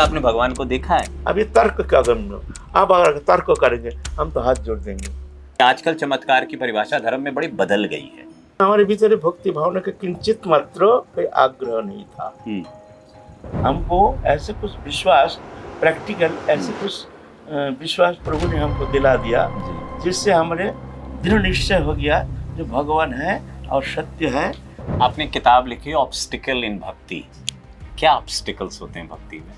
आपने भगवान को देखा है? अब ये तर्क क्या करना, आप अगर तर्क करेंगे हम तो हाथ जोड़ देंगे। आजकल चमत्कार की परिभाषा धर्म में बड़ी बदल गई है। हमारे भीतर भक्ति भावना का किंचित मात्र कोई आग्रह नहीं था। हमको ऐसे कुछ विश्वास प्रैक्टिकल ऐसे कुछ विश्वास प्रभु ने हमको दिला दिया जिससे हमारे दृढ़ निश्चय हो गया जो भगवान है और सत्य है। आपने किताब लिखी ऑब्स्टिकल इन भक्ति। क्या ऑब्स्टिकल्स होते हैं भक्ति में?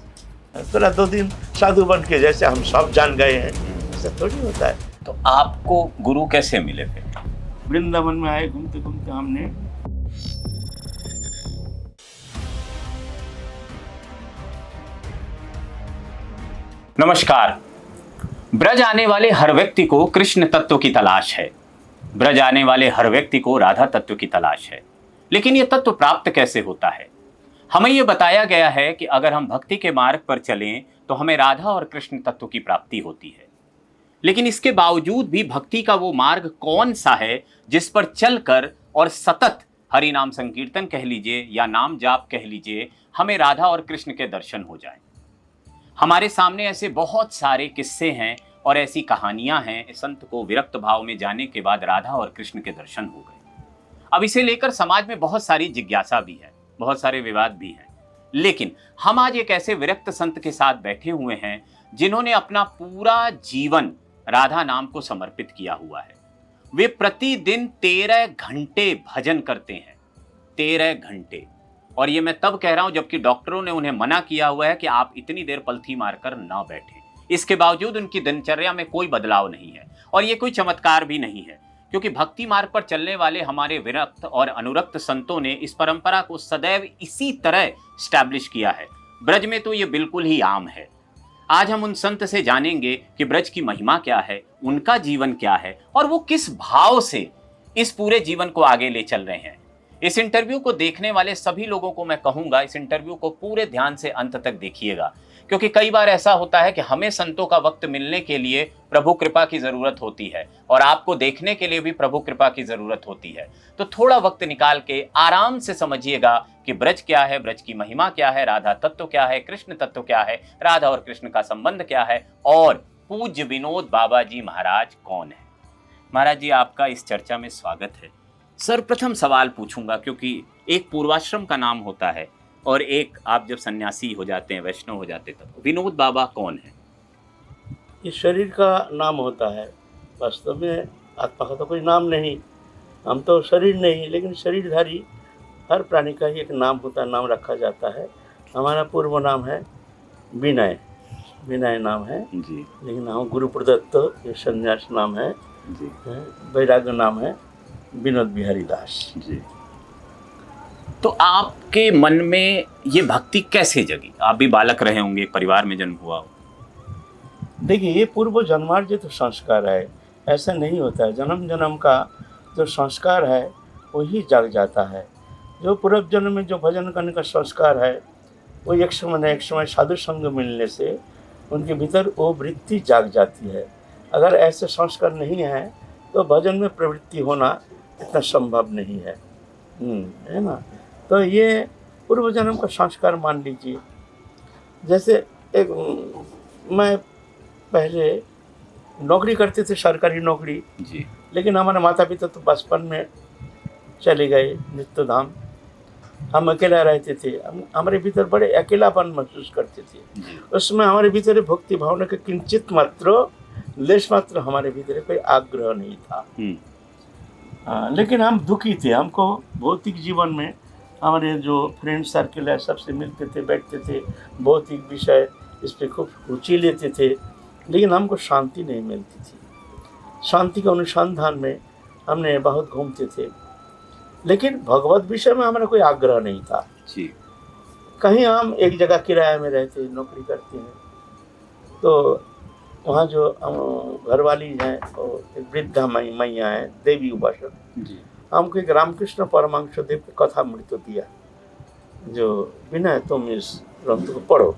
थोड़ा 2 दिन साधु बन के जैसे हम सब जान गए हैं ऐसा थोड़ी होता है। तो आपको गुरु कैसे मिले थे? वृंदावन में आए घूमते घूमते हमने नमस्कार। ब्रज आने वाले हर व्यक्ति को कृष्ण तत्व की तलाश है। ब्रज आने वाले हर व्यक्ति को राधा तत्व की तलाश है। लेकिन यह तत्व प्राप्त कैसे होता है? हमें यह बताया गया है कि अगर हम भक्ति के मार्ग पर चलें तो हमें राधा और कृष्ण तत्व की प्राप्ति होती है। लेकिन इसके बावजूद भी भक्ति का वो मार्ग कौन सा है जिस पर चलकर और सतत हरि नाम संकीर्तन कह लीजिए या नाम जाप कह लीजिए हमें राधा और कृष्ण के दर्शन हो जाएं। हमारे सामने ऐसे बहुत सारे किस्से हैं और ऐसी कहानियां हैं। संत को विरक्त भाव में जाने के बाद राधा और कृष्ण के दर्शन हो गए। अब इसे लेकर समाज में बहुत सारी जिज्ञासा भी है, बहुत सारे विवाद भी हैं। लेकिन हम आज एक ऐसे विरक्त संत के साथ बैठे हुए हैं जिन्होंने अपना पूरा जीवन राधा नाम को समर्पित किया हुआ है। वे प्रतिदिन 13 घंटे भजन करते हैं, 13 घंटे। और ये मैं तब कह रहा हूं जबकि डॉक्टरों ने उन्हें मना किया हुआ है कि आप इतनी देर पलथी मारकर ना बैठें। इसके बावजूद उनकी दिनचर्या में कोई बदलाव नहीं है और ये कोई चमत्कार भी नहीं है, क्योंकि भक्ति मार्ग पर चलने वाले हमारे विरक्त और अनुरक्त संतों ने इस परंपरा को सदैव इसी तरह स्टैब्लिश किया है। ब्रज में तो ये बिल्कुल ही आम है। आज हम उन संत से जानेंगे कि ब्रज की महिमा क्या है, उनका जीवन क्या है और वो किस भाव से इस पूरे जीवन को आगे ले चल रहे हैं। इस इंटरव्यू को देखने वाले सभी लोगों को मैं कहूंगा इस इंटरव्यू को पूरे ध्यान से अंत तक देखिएगा, क्योंकि कई बार ऐसा होता है कि हमें संतों का वक्त मिलने के लिए प्रभु कृपा की जरूरत होती है और आपको देखने के लिए भी प्रभु कृपा की जरूरत होती है। तो थोड़ा वक्त निकाल के आराम से समझिएगा कि ब्रज क्या है, ब्रज की महिमा क्या है, राधा तत्व क्या है, कृष्ण तत्व क्या है, राधा और कृष्ण का संबंध क्या है और पूज्य विनोद बाबा जी महाराज कौन है। महाराज जी, आपका इस चर्चा में स्वागत है। सर्वप्रथम सवाल पूछूंगा, क्योंकि एक पूर्वाश्रम का नाम होता है और एक आप जब सन्यासी हो जाते हैं, वैष्णव हो जाते हैं, तब विनोद बाबा कौन है? ये शरीर का नाम होता है। वास्तव में आत्मा का तो कोई नाम नहीं, हम तो शरीर नहीं, लेकिन शरीरधारी हर प्राणी का ही एक नाम होता है, नाम रखा जाता है। हमारा पूर्व नाम है विनय, विनय नाम है जी। लेकिन हम गुरु प्रदत्त ये संन्यास नाम है जी। वैराग्य नाम है विनोद बिहारी दास जी। तो आपके मन में ये भक्ति कैसे जगी? आप भी बालक रहे होंगे, एक परिवार में जन्म हुआ हो। देखिए, ये पूर्व जन्मार्जित संस्कार है, ऐसा नहीं होता है। जन्म जन्म का जो संस्कार है वही जाग जाता है। जो पूर्व जन्म में जो भजन करने का संस्कार है वो एक समय साधु संग मिलने से उनके भीतर वो वृत्ति जाग जाती है। अगर ऐसे संस्कार नहीं है तो भजन में प्रवृत्ति होना इतना संभव नहीं है, है ना। तो ये पूर्व जन्म का संस्कार मान लीजिए। जैसे एक मैं पहले नौकरी करते थे, सरकारी नौकरी जी। लेकिन हमारे माता पिता तो बचपन में चले गए नित्य धाम। हम अकेला रहते थे, हमारे भीतर बड़े अकेलापन महसूस करते थे। उसमें हमारे भीतर भक्ति भावना का किंचित मात्र लेश मात्र हमारे भीतर कोई आग्रह नहीं था। लेकिन हम दुखी थे। हमको भौतिक जीवन में हमारे जो फ्रेंड सर्किल है सबसे मिलते थे, बैठते थे, भौतिक विषय इस पर खूब रुचि लेते थे, लेकिन हमको शांति नहीं मिलती थी। शांति के अनुसंधान में हमने बहुत घूमते थे, लेकिन भगवत विषय में हमारा कोई आग्रह नहीं था जी। कहीं हम एक जगह किराए में रहते, नौकरी करते हैं, तो वहाँ जो घरवाली हैं और एक वृद्धा मैया है, देवी उपासक जी, हमको एक रामकृष्ण परमहंस देव की कथा मृत्यु दिया, जो बिना तुम इस ग्रंथ को पढ़ो।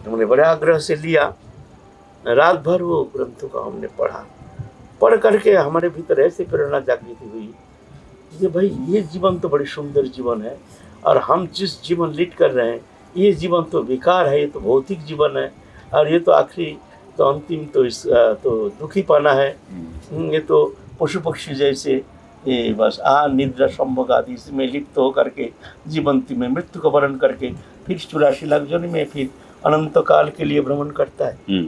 हमने बड़े आग्रह से लिया, रात भर वो ग्रंथों का हमने पढ़ा। पढ़ करके हमारे भीतर ऐसी प्रेरणा जागृत हुई कि भाई ये जीवन तो बड़ी सुंदर जीवन है और हम जिस जीवन लीड कर रहे हैं ये जीवन तो बेकार है, ये तो भौतिक जीवन है, और ये तो आखिरी तो अंतिम तो इस तो दुखी पाना है। ये तो पशु पक्षी जैसे ये बस निद्रा संभोग आदि इसमें लिप्त हो करके जीवंती में मृत्यु का वर्ण करके फिर 84 लाख जोनि में फिर अनंत काल के लिए भ्रमण करता है।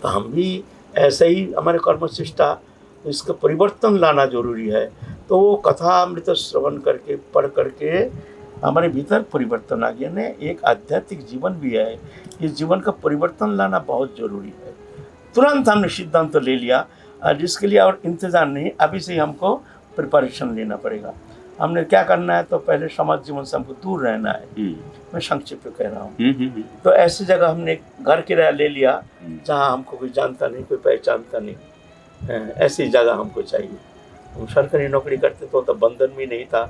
तो हम भी ऐसे ही हमारे कर्मशिष्टा इसका परिवर्तन लाना जरूरी है। तो वो कथा अमृत श्रवण करके पढ़ करके हमारे भीतर परिवर्तन आ गया। ने एक आध्यात्मिक जीवन भी है, इस जीवन का परिवर्तन लाना बहुत जरूरी है। तुरंत हमने सिद्धांत तो ले लिया और जिसके लिए और इंतजार नहीं, अभी से ही हमको प्रिपरेशन लेना पड़ेगा। हमने क्या करना है, तो पहले समाज जीवन से हमको दूर रहना है। मैं संक्षिप्त कह रहा हूँ। तो ऐसी जगह हमने घर किराया ले लिया जहाँ हमको कोई जानता नहीं, कोई पहचानता नहीं, ऐसी जगह हमको चाहिए। हम सरकारी नौकरी करते तो बंधन भी नहीं था।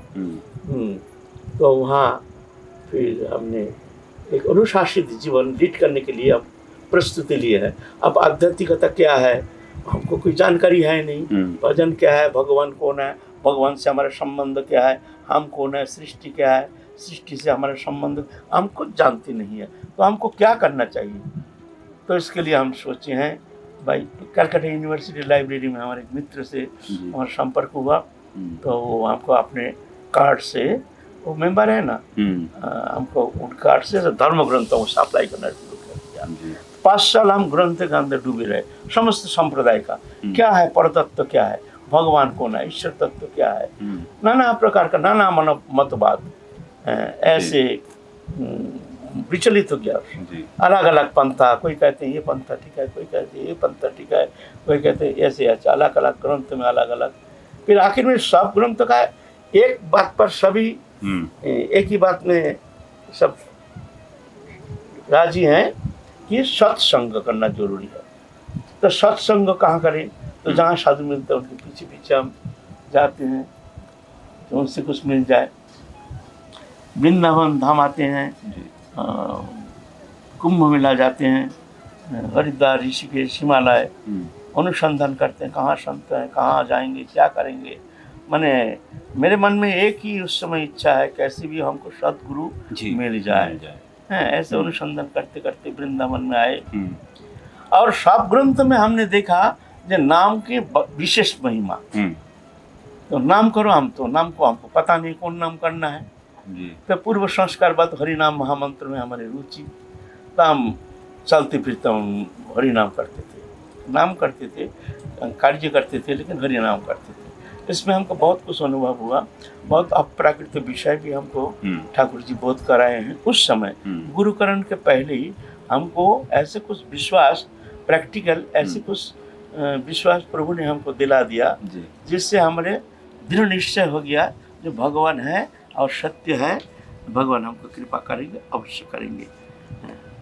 तो वहाँ फिर हमने एक अनुशासित जीवन लीड करने के लिए अब प्रस्तुति लिए है। अब आध्यात्मिकता क्या है हमको कोई जानकारी है नहीं, भजन क्या है, भगवान कौन है, भगवान से हमारा संबंध क्या है, हम कौन है, सृष्टि क्या है, सृष्टि से हमारा संबंध हम कुछ जानते नहीं है। तो हमको क्या करना चाहिए, तो इसके लिए हम सोचे हैं भाई कलकत्ता यूनिवर्सिटी लाइब्रेरी में हमारे मित्र से हमारा संपर्क हुआ। तो वो हमको अपने कार्ड से, वो मेंबर है ना, हमको उन कार्ड से धर्म ग्रंथों को सप्लाई करना शुरू कर दिया। 5 साल हम ग्रंथ के अंदर डूबे रहे, समस्त संप्रदाय का क्या है, परतत्व क्या है, भगवान कौन है, ईश्वर तत्व क्या है, नाना प्रकार का नाना मतवाद ऐसे विचलित हो गया। अलग अलग पंथा, कोई कहते हैं ये पंथा ठीक है, कोई कहते हैं ये पंथा ठीक है, कोई कहते हैं ऐसे ऐसे, अलग अलग ग्रंथ में अलग अलग। फिर आखिर में सब ग्रंथ का एक बात पर सभी एक ही बात में सब राजी हैं कि सत्संग करना जरूरी है। तो सत्संग कहाँ करें, तो जहाँ साधु मिलते हैं उनके पीछे पीछे हम जाते हैं, तो उनसे कुछ मिल जाए। वृंदावन धाम आते हैं, कुंभ मेला जाते हैं, हरिद्वार, ऋषिकेश, हिमालय अनुसंधान करते हैं, कहाँ संत हैं, कहाँ जाएंगे, क्या करेंगे। माने मेरे मन में एक ही उस समय इच्छा है, कैसे भी हमको सदगुरु मिल जाए। ऐसे अनुसंधान करते करते वृंदावन में आए। और सब ग्रंथ में हमने देखा जो नाम के विशेष महिमा। तो नाम करो, हम तो नाम को हमको पता नहीं कौन नाम करना है। तो पूर्व संस्कार बात हरि नाम महामंत्र में हमारी रुचि, तो हम चलते फिरते हम हरि नाम करते थे, नाम करते थे, कार्य करते थे, लेकिन हरि नाम करते थे। इसमें हमको बहुत कुछ अनुभव हुआ, बहुत अप्राकृत विषय भी हमको ठाकुर जी बोध कराए हैं। उस समय गुरुकरण के पहले ही हमको ऐसे कुछ विश्वास, प्रैक्टिकल ऐसे कुछ विश्वास प्रभु ने हमको दिला दिया, जिससे हमारे दृढ़ निश्चय हो गया जो भगवान है और सत्य है, भगवान हमको कृपा करेंगे, अवश्य करेंगे।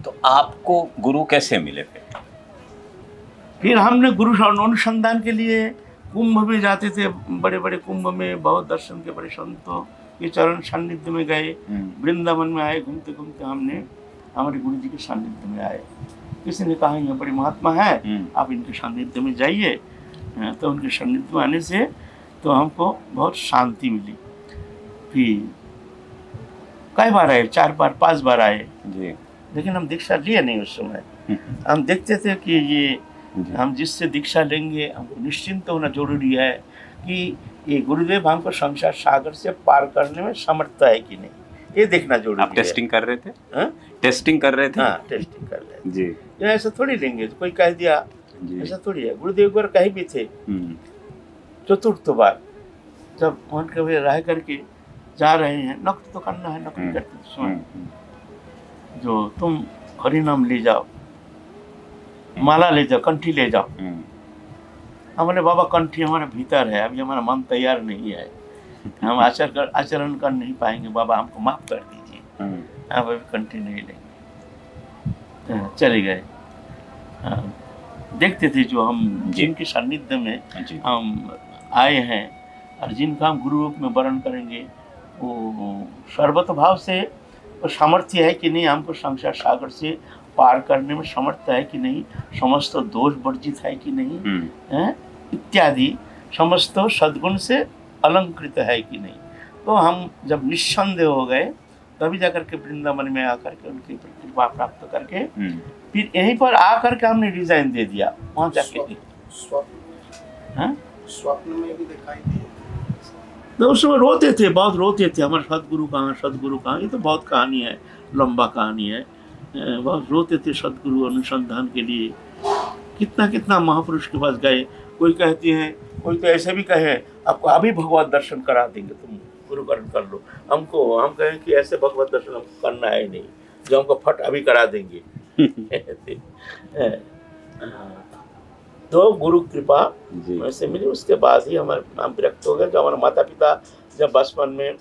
तो आपको गुरु कैसे मिले? फिर हमने गुरु अनुसंधान के लिए कुंभ में जाते थे, बड़े बड़े कुंभ में बहुत दर्शन के बड़े संतों के चरण सानिध्य में गए। वृंदावन में आए, घूमते घूमते हमने हमारे गुरु जी के सानिध्य में आए। किसी ने कहा ये बड़े महात्मा है, आप इनके सानिध्य में जाइए। तो उनके सानिध्य में आने से तो हमको बहुत शांति मिली। फिर कई बार आए, 4 बार 5 बार आए जी, लेकिन हम दीक्षा लिए नहीं उस समय। हम देखते थे कि ये हम जिससे दीक्षा लेंगे हमको निश्चिंत होना जरूरी है कि ये गुरुदेव हमको संसार सागर से पार करने में समर्थ है कि नहीं, ये देखना जरूरी है। आप टेस्टिंग कर रहे थे? टेस्टिंग कर रहे थे? हाँ, टेस्टिंग कर रहे थे जी। ये ऐसा थोड़ी लेंगे तो कोई कह दिया, ऐसा थोड़ी है। गुरुदेव बार कहीं भी थे, चतुर्थ बार जब उनके वे रह करके जा रहे हैं, नौकरी तो करना है, नौकरी करते समय जो तुम हरि नाम ले जाओ, माला ले जाओ, कंठी ले जाओ। हमारे बाबा कंठी हमारे भीतर है, अभी हमारा मन तैयार नहीं है, हम आचरण कर नहीं पाएंगे, बाबा हमको माफ कर दीजिए, हम अभी कंठी नहीं लेंगे। चले गए। देखते थे जो हम जिनके सानिध्य में हम आए हैं और जिनका हम गुरु रूप में वर्ण करेंगे, वो सर्वत भाव से वो सामर्थ्य है कि नहीं, हमको संसार सागर से पार करने में समर्थ है कि नहीं, समस्त दोष वर्जित है कि नहीं, इत्यादि समस्त सद्गुण से अलंकृत है कि नहीं। तो हम जब निस्संदेह हो गए तभी जाकर के वृंदावन में आकर के उनकी कृपा प्राप्त करके फिर यहीं पर आकर के हमने डिजाइन दे दिया वहाँ जाके। हाँ? स्वप्न में भी दिखाई दिए। तो उस समय रोते थे, बहुत रोते थे, हमारे सदगुरु कहाँ, सदगुरु कहाँ। ये तो बहुत कहानी है, लंबा कहानी है। बहुत रोते थे सदगुरु अनुसंधान के लिए। कितना कितना महापुरुष के पास गए। कोई कहती है, कोई तो ऐसे भी कहे आपको अभी भगवत दर्शन करा देंगे, तुम गुरुकरण कर लो। हम कहें कि ऐसे भगवत दर्शन हमको करना है नहीं, जो हमको फट अभी करा देंगे। तो गुरु कृपा वैसे मिली। उसके बाद ही हमारे नाम विरक्त हो गए। जो हमारे माता पिता जब बचपन में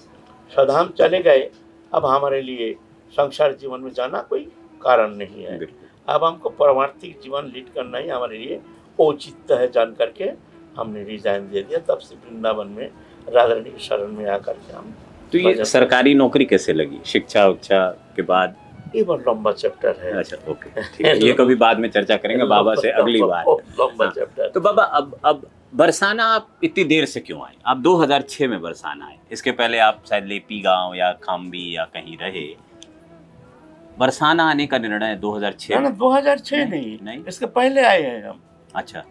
स्वधाम चले गए, अब हमारे लिए संसार जीवन में जाना कोई कारण नहीं है। अब हमको परमार्थिक जीवन लीड करना ही हमारे लिए औचित्य है जान करके हमने रिजाइन दे दिया। तब से वृंदावन में राधा रानी के शरण में आकर के हम। तो ये सरकारी नौकरी कैसे लगी शिक्षा उच्चा के बाद? ये बहुत लंबा चैप्टर है। अच्छा, ओके, ठीक है। ये कभी बाद में चर्चा करेंगे बाबा से अगली बार। लंबा चैप्टर। तो बाबा अब बरसाना आप इतनी देर से क्यों आए? आप 2006 में बरसाना आए, इसके पहले आप शायद लेपी गांव या खाम्बी या कहीं रहे। बरसाना आने का निर्णय 2006 ना 2006 नहीं, इसके पहले आए हैं हम। अच्छा,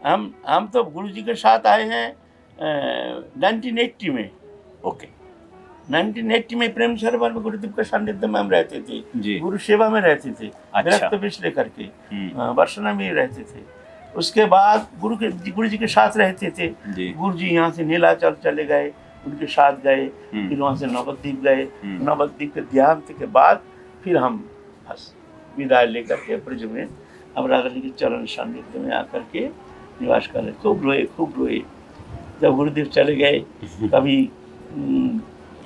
हम तो गुरु जी के साथ आए हैं 1980 में। ओके, 1980 में प्रेम सरोवर में गुरुदेव के सानिध्य में हम रहते थे जी। गुरु सेवा में रहते थे। अच्छा। रक्त विष लेकर के बरसाना में रहते थे। उसके बाद गुरु जी के साथ रहते थे। गुरु जी यहाँ से नीलाचल चले गए, उनके साथ गए। फिर वहाँ से नवद्वीप गए। नवद्वीप के देहांत के बाद फिर हम बस विदाई लेकर के ब्रज में अब राधा रानी के चरण सानिध्य में आकर के निवास कर रहे। खूब रोए। जब गुरुदेव चले गए कभी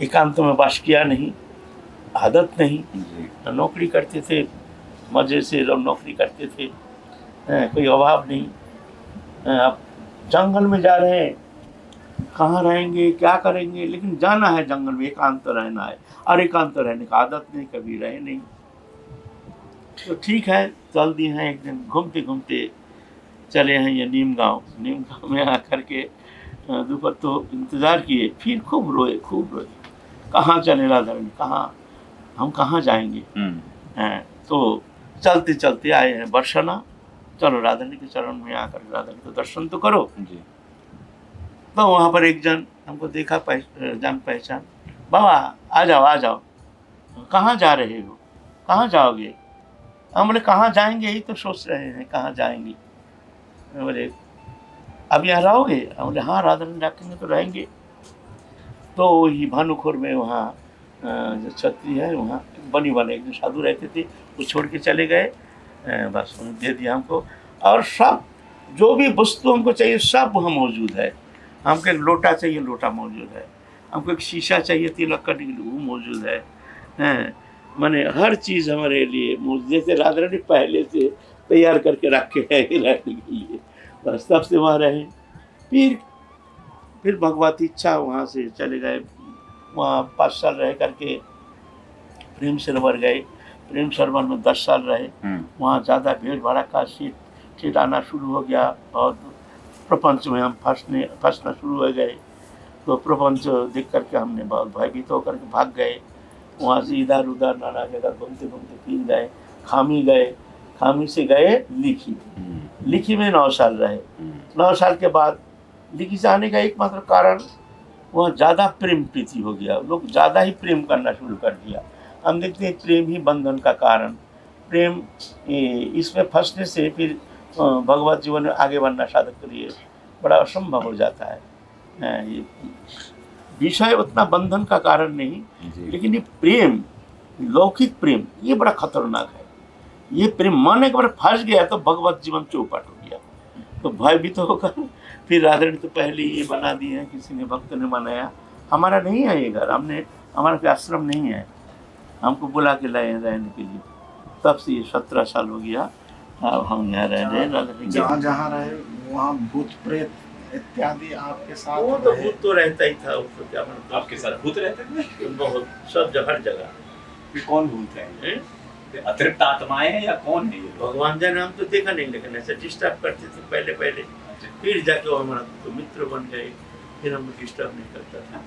एकांत में वास किया नहीं, आदत नहीं। नौकरी करते थे, मजे से लोग नौकरी करते थे, कोई अभाव नहीं। अब जंगल में जा रहे हैं, कहाँ रहेंगे, क्या करेंगे, लेकिन जाना है जंगल में, एकांत रहना है। और एकांत रहने का आदत नहीं, कभी रहे नहीं। तो ठीक है, चल दिए हैं। एक दिन घूमते घूमते चले हैं ये नीम गांव में आकर के दोपहर तो इंतज़ार किए। फिर खूब रोए। कहाँ चले राधा रानी, हम कहाँ जाएंगे। तो चलते चलते आए हैं बरसाना। चलो राधा रानी के चरण में आकर राधा रानी को दर्शन तो करो जी। तो वहाँ पर एक जन हमको देखा, जान पहचान, बाबा आ जाओ, कहाँ जा रहे हो, कहाँ जाओगे? हम बोले कहाँ जाएंगे, यही तो सोच रहे हैं कहाँ जाएंगे। बोले अब यहाँ रहोगे? हम बोले हाँ, राधा रानी रखेंगे तो रहेंगे। तो वही भानुखोर में वहाँ जो छत्री है, वहाँ बनी वाले एक साधु रहते थे, वो छोड़ के चले गए। बस उन्होंने दे दिया हमको। और सब जो भी वस्तु हमको चाहिए सब वहाँ मौजूद है। हमको एक लोटा चाहिए, लोटा मौजूद है। हमको एक शीशा चाहिए तिलक करने के लिए, वो मौजूद है। माने हर चीज़ हमारे लिए मौजूद। जैसे राधा रानी पहले से तैयार करके रखे हैं रहने के लिए, बस तब से वहाँ रहे। फिर भगवत इच्छा वहाँ से चले गए। वहाँ 5 साल रह करके प्रेम सरोवर गए। प्रेम सरोवर में 10 साल रहे। वहाँ ज़्यादा भीड़ भड़का सीट आना शुरू हो गया और प्रपंच में हम फंसना शुरू हो गए। तो प्रपंच देख करके हमने बहुत भयभीत होकर के भाग गए। वहाँ से इधर उधर नाना जगह घूमते फिर गए। खामी से गए लिखी में 9 साल रहे। 9 साल के बाद लिखी से आने का एकमात्र कारण वहाँ ज़्यादा प्रेम प्रीति हो गया। लोग ज़्यादा ही प्रेम करना शुरू कर दिया। हम देखते हैं प्रेम ही बंधन का कारण। प्रेम इसमें फंसने से फिर भगवत जीवन में आगे बढ़ना साधक के लिए बड़ा असंभव हो जाता है। ये विषय उतना बंधन का कारण नहीं, लेकिन ये प्रेम, लौकिक प्रेम, ये बड़ा खतरनाक है। ये प्रेम मन एक बार फंस गया तो भगवत जीवन चौपट हो गया। तो भयभीत होकर फिर राधा रानी तो पहले ये बना दिए हैं, किसी ने भक्त ने बनाया। हमारा नहीं है ये घर, हमारा कोई आश्रम नहीं है। हमको बुला के लाए हैं रहने के लिए। तब से ये 17 साल हो गया। अब हम यहाँ रह रहे हैं। जहाँ रहे वहाँ भूत प्रेत इत्यादि आपके साथ? वो तो भूत तो रहता ही था। उसको क्या मतलब, आपके साथ भूत रहते थे? बहुत, सब हर जगह। फिर कौन भूत है? अतिरिक्त आत्माएं हैं या कौन है ये? भगवान जान, हम तो देखा नहीं, लेकिन ऐसे डिस्टर्ब करते थे पहले। फिर जाके वो हमारा तो मित्र बन गए। फिर हम डिस्टर्ब नहीं करता था।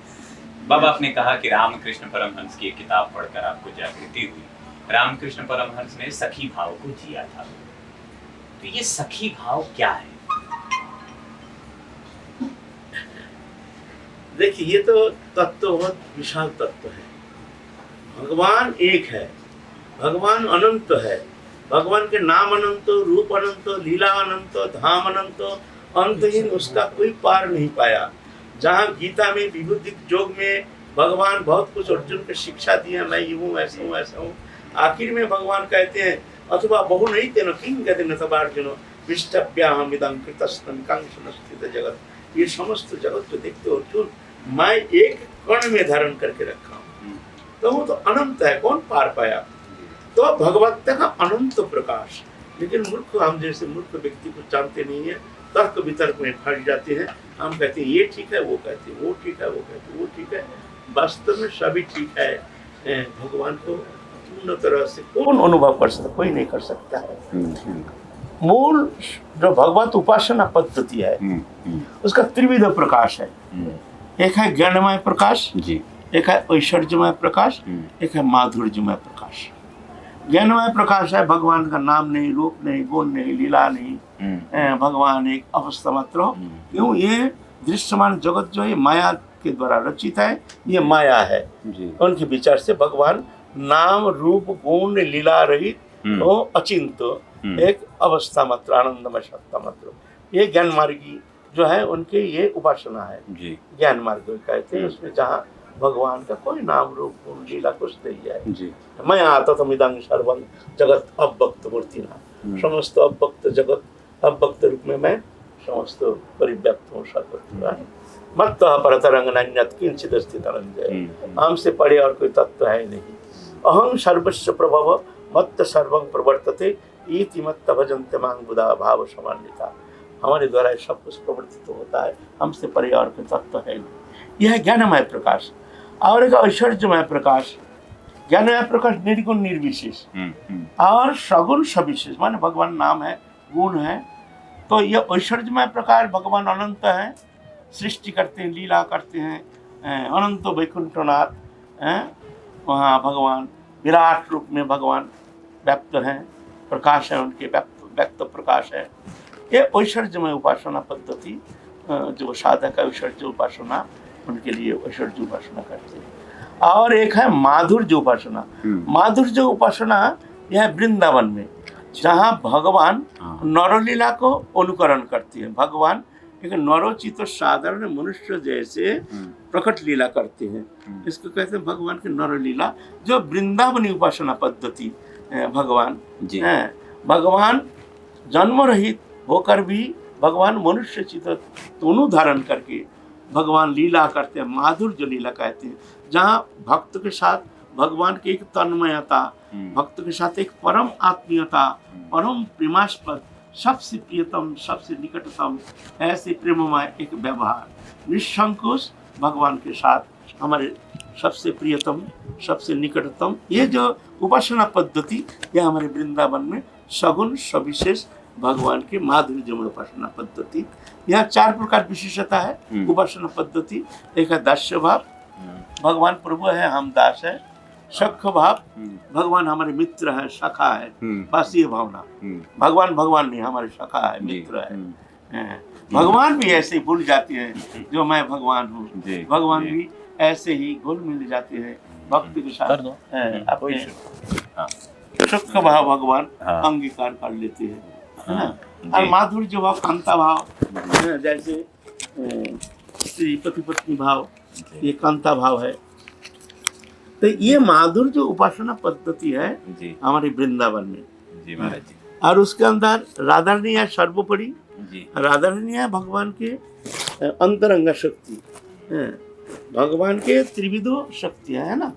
बाबा, आपने कहा कि रामकृष्ण परमहंस की एक किताब पढ़कर आपको जागृति हुई। रामकृष्ण परमहंस ने सखी भाव को जिया था, तो ये सखी भाव क्या है? देखिए, ये तो तत्व बहुत विशाल तत्व है। भगवान एक है, भगवान अनंत है, भगवान के नाम अनंत, रूप अनंत, लीला अनंत, धाम अनंत, अंतहीन, उसका कोई पार नहीं पाया। जहाँ गीता में विभूति योग में भगवान बहुत कुछ अर्जुन को शिक्षा दिया, मैं यूं हूँ, ऐसा हूँ, ऐसा हूँ। आखिर में भगवान कहते हैं, अथवा बहु नहीं तेन किंग कहते न तब अर्जुन विष्टभ्याहम इदं कृतस्तं कांक्षण स्थित जगत। ये समस्त जगत को देखते हो अर्जुन, मैं एक कण में धारण करके रखा हूँ। तो वो तो अनंत है, कौन पार पाया? तो भगवत्ता का अनंत प्रकाश। लेकिन मूर्ख, हम जैसे मूर्ख व्यक्ति को जानते नहीं है, तर्क वितर्क में फंस जाते हैं। हम कहते हैं ये ठीक है, वो कहते हैं वो ठीक है, वो कहते हैं वो ठीक है। वास्तव में सभी ठीक है। भगवान को पूर्ण तरह से कौन अनुभव कर सकता? कोई नहीं कर सकता है। मूल जो भगवत उपासना पद्धति है, उसका त्रिविध प्रकाश है। एक है ज्ञानमय प्रकाश जी, एक है ऐश्वर्यमय प्रकाश, एक है माधुर्यमय प्रकाश। ज्ञानमय प्रकाश है भगवान का नाम नहीं, रूप नहीं, गुण नहीं, लीला नहीं, भगवान एक अवस्था मात्र। क्यों? ये दृश्यमान जगत जो है माया के द्वारा रचित है, ये माया है जी। उनके विचार से भगवान नाम रूप गुण लीला रहित तो अचिंत एक अवस्था मात्र, आनंदमय सत्ता मात्र। ये ज्ञान मार्गी जो है उनके ये उपासना है जी। ज्ञान मार्ग कहते हैं, उसमें जहाँ भगवान का कोई नाम रूप गुण लीला कुछ नहीं है जी। मैं आता तो मिदंग सर्वं जगत अव्यक्त मूर्ति ना, समस्त अव्यक्त जगत अव्यक्त रूप में मैं समस्त परिव्याप्त हूँ सर्वत्र। मत परतरंग नन्यत किंचित स्थित अनंजय, हमसे पड़े और कोई तत्व है नहीं। अहं सर्वस्व प्रभव मत्त सर्वं प्रवर्तते इति मत्त भजन्ते मां बुधा भाव समान्विता। हमारे द्वारा सब कुछ प्रवर्तित होता है, हमसे परे और कोई तत्व है नहीं। यह ज्ञानमय प्रकाश। और एक ऐश्वर्यमय प्रकाश। ज्ञानमय प्रकाश निर्गुण निर्विशेष और सगुण सविशेष, माने भगवान नाम है, गुण है। तो यह ऐश्वर्यमय प्रकार, भगवान अनंत है, सृष्टि करते हैं, लीला करते हैं, अनंत वैकुंठनाथ हैं, वहाँ भगवान विराट रूप में भगवान व्याप्त हैं, प्रकाश है उनके, व्यक्त प्रकाश है। ये ऐश्वर्यमय उपासना पद्धति जो साधक है, ऐश्वर्य उपासना, उनके लिए ऐश्वर्य उपासना करते हैं। और एक है माधुर्य उपासना। माधुर्य उपासना यह वृंदावन में, जहाँ भगवान नरलीला को अनुकरण करते हैं। भगवान एक नरोचित साधारण मनुष्य जैसे प्रकट लीला करते हैं, इसको कहते हैं भगवान की नरलीला, जो वृंदावनी उपासना पद्धति। भगवान भगवान जन्म रहित होकर भी भगवान मनुष्य चित्र दोनों धारण करके भगवान लीला करते हैं, माधुर्य लीला कहते हैं, जहाँ भक्त के साथ भगवान की एक तन्मयता, भक्त के साथ एक परम आत्मीयता, परम प्रेमास्पद, सबसे प्रियतम, सबसे निकटतम, ऐसे प्रेममय एक व्यवहार, निसंकोच भगवान के साथ हमारे सबसे प्रियतम, सबसे निकटतम। ये जो उपासना पद्धति, यह हमारे वृंदावन में सगुण सविशेष भगवान के माधुर्य उपासना पद्धति। यह 4 प्रकार विशेषता है उपासना पद्धति। एक है दास्य भाव, भगवान प्रभु है, हम दास है। सख्य भाव, भगवान हमारे मित्र है, सखा है, बस ये भावना। भगवान भगवान नहीं, हमारे सखा है, मित्र है। भगवान भी ऐसे ही भूल जाते हैं जो मैं भगवान हूँ, भगवान भी ऐसे ही घुल मिल जाते हैं भक्ति के साथ। सख्य भाव भगवान अंगीकार कर लेते हैं, है ना। और माधुर्य भाव, कांता भाव, जैसे स्त्री पति पत्नी भाव, ये कांता भाव है। तो ये माधुर्य उपासना पद्धति है हमारे वृंदावन में जी महाराज जी। और उसके अंदर राधारणी है सर्वोपरि। राधारणी है भगवान के अंतरंग शक्ति, भगवान के त्रिविधो शक्तियां है ना,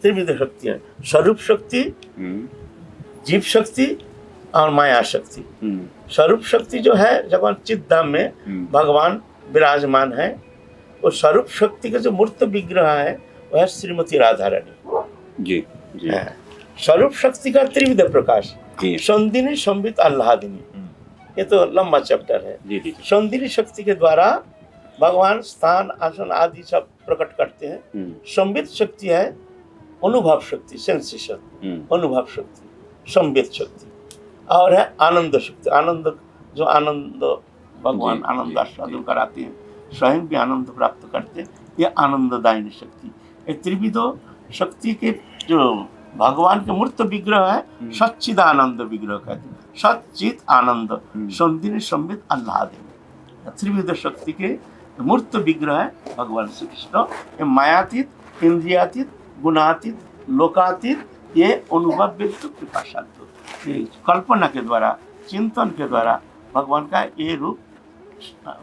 त्रिविध शक्तियां, स्वरूप शक्ति, जीव शक्ति और माया शक्ति। स्वरूप शक्ति जो है भगवान चित्तधाम में भगवान विराजमान है, और स्वरूप शक्ति का जो मूर्त विग्रह है वह श्रीमती राधा रानी जी। स्वरूप शक्ति का त्रिविध प्रकाश, संदिनी, संबित, आह्लादिनी, ये तो लंबा चैप्टर है। संदिनी शक्ति के द्वारा भगवान स्थान आसन आदि सब प्रकट करते हैं। संवित शक्ति है अनुभव शक्ति, सेंसेशन, अनुभव शक्ति, संवित शक्ति। और है आनंद शक्ति, आनंद जो आनंद भगवान आनंद आस्वादन कराते हैं, स्वयं भी आनंद प्राप्त करते हैं, ये आनंददायिनी शक्ति। ये त्रिविधो शक्ति के जो भगवान के मूर्त विग्रह है सच्चिदानंद विग्रह कहते हैं। सच्चित आनंद संदिनी संवित आह्लाद, त्रिविध शक्ति के मूर्त विग्रह है भगवान श्री कृष्ण। ये मायातीत, इंद्रियातीत, गुणातीत, लोकातीत, ये अनुभव कृपा शांत, ये कल्पना के द्वारा, चिंतन के द्वारा भगवान का ये रूप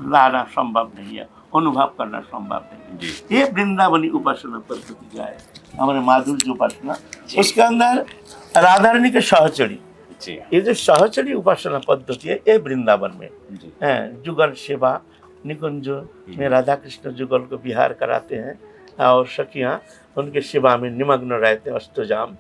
लाना संभव नहीं है, अनुभव करना संभव नहीं है। ये वृंदावनी उपासना पद्धति का है, हमारे माधुर्य उपासना। उसके अंदर राधा रानी के सहचरी, ये जो सहचरी उपासना पद्धति है ये वृंदावन में है। जुगल सेवा, निकुंज में राधा कृष्ण जुगल को विहार कराते हैं और सखियाँ उनके सेवा में निमग्न रहते हैं, अष्टजाम।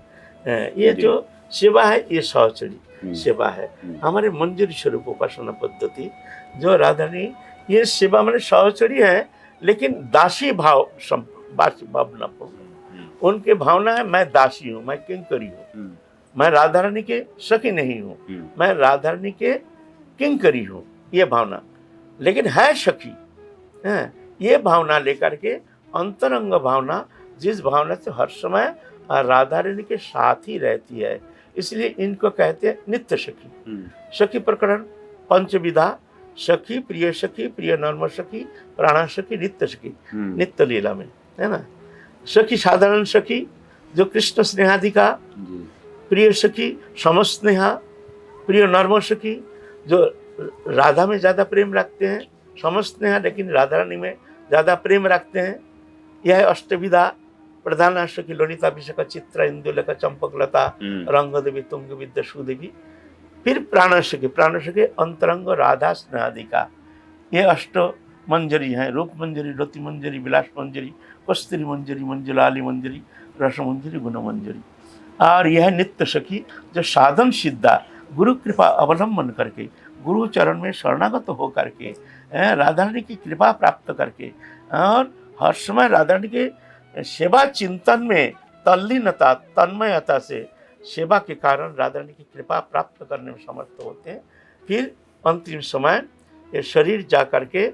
ये जो सेवा है ये सहचरी सेवा है। हमारे मंजरी स्वरूप उपासना पद्धति जो राधा रानी, ये सेवा मैंने सहचरी है लेकिन दासी भाव, दासी भावना पूर्ण। उनके भावना है मैं दासी हूँ, मैं किंकरी हूँ, मैं राधा रानी के सखी नहीं हूँ, मैं राधा रानी के किंकरी हूँ, ये भावना। लेकिन है सखी है, ये भावना लेकर के अंतरंग भावना, जिस भावना से हर समय राधा रानी के साथ ही रहती है, इसलिए इनको कहते हैं नित्य सखी। सखी प्रकरण पंचविधा, सखी, प्रिय सखी, प्रिय नर्म सखी, प्राणा सखी, नित्य सखी, नित्य लीला में है ना। सखी साधारण सखी जो कृष्ण स्नेहाधिका, प्रिय सखी समस्नेहा, प्रिय नर्म सखी जो राधा में ज़्यादा प्रेम रखते हैं, समस्नेहा लेकिन राधा रानी में ज़्यादा प्रेम रखते हैं। यह है अष्टविधा, प्रधान सखी ललिता विशाखा चित्रा इंदुलेखा चंपकलता रंग देवी तुंग विद्या सुदेवी। फिर प्राण सखी, प्राण सखी अंतरंग राधा स्नेहाधिका, ये अष्ट मंजरी हैं, रूप मंजरी, रति मंजरी, विलास मंजरी, कस्तूरी मंजरी, मंजुलाली मंजरी, रस मंजरी, गुण मंजरी। और यह नित्य सखी जो साधन सिद्धा, गुरु कृपा अवलंबन करके, गुरु चरण में शरणागत हो करके, राधा रानी की कृपा प्राप्त करके और हर समय राधा रानी के सेवा चिंतन में तल्लीनता, तन्मयता से सेवा के कारण राधा रानी की कृपा प्राप्त करने में समर्थ होते हैं। फिर अंतिम समय ये शरीर जा करके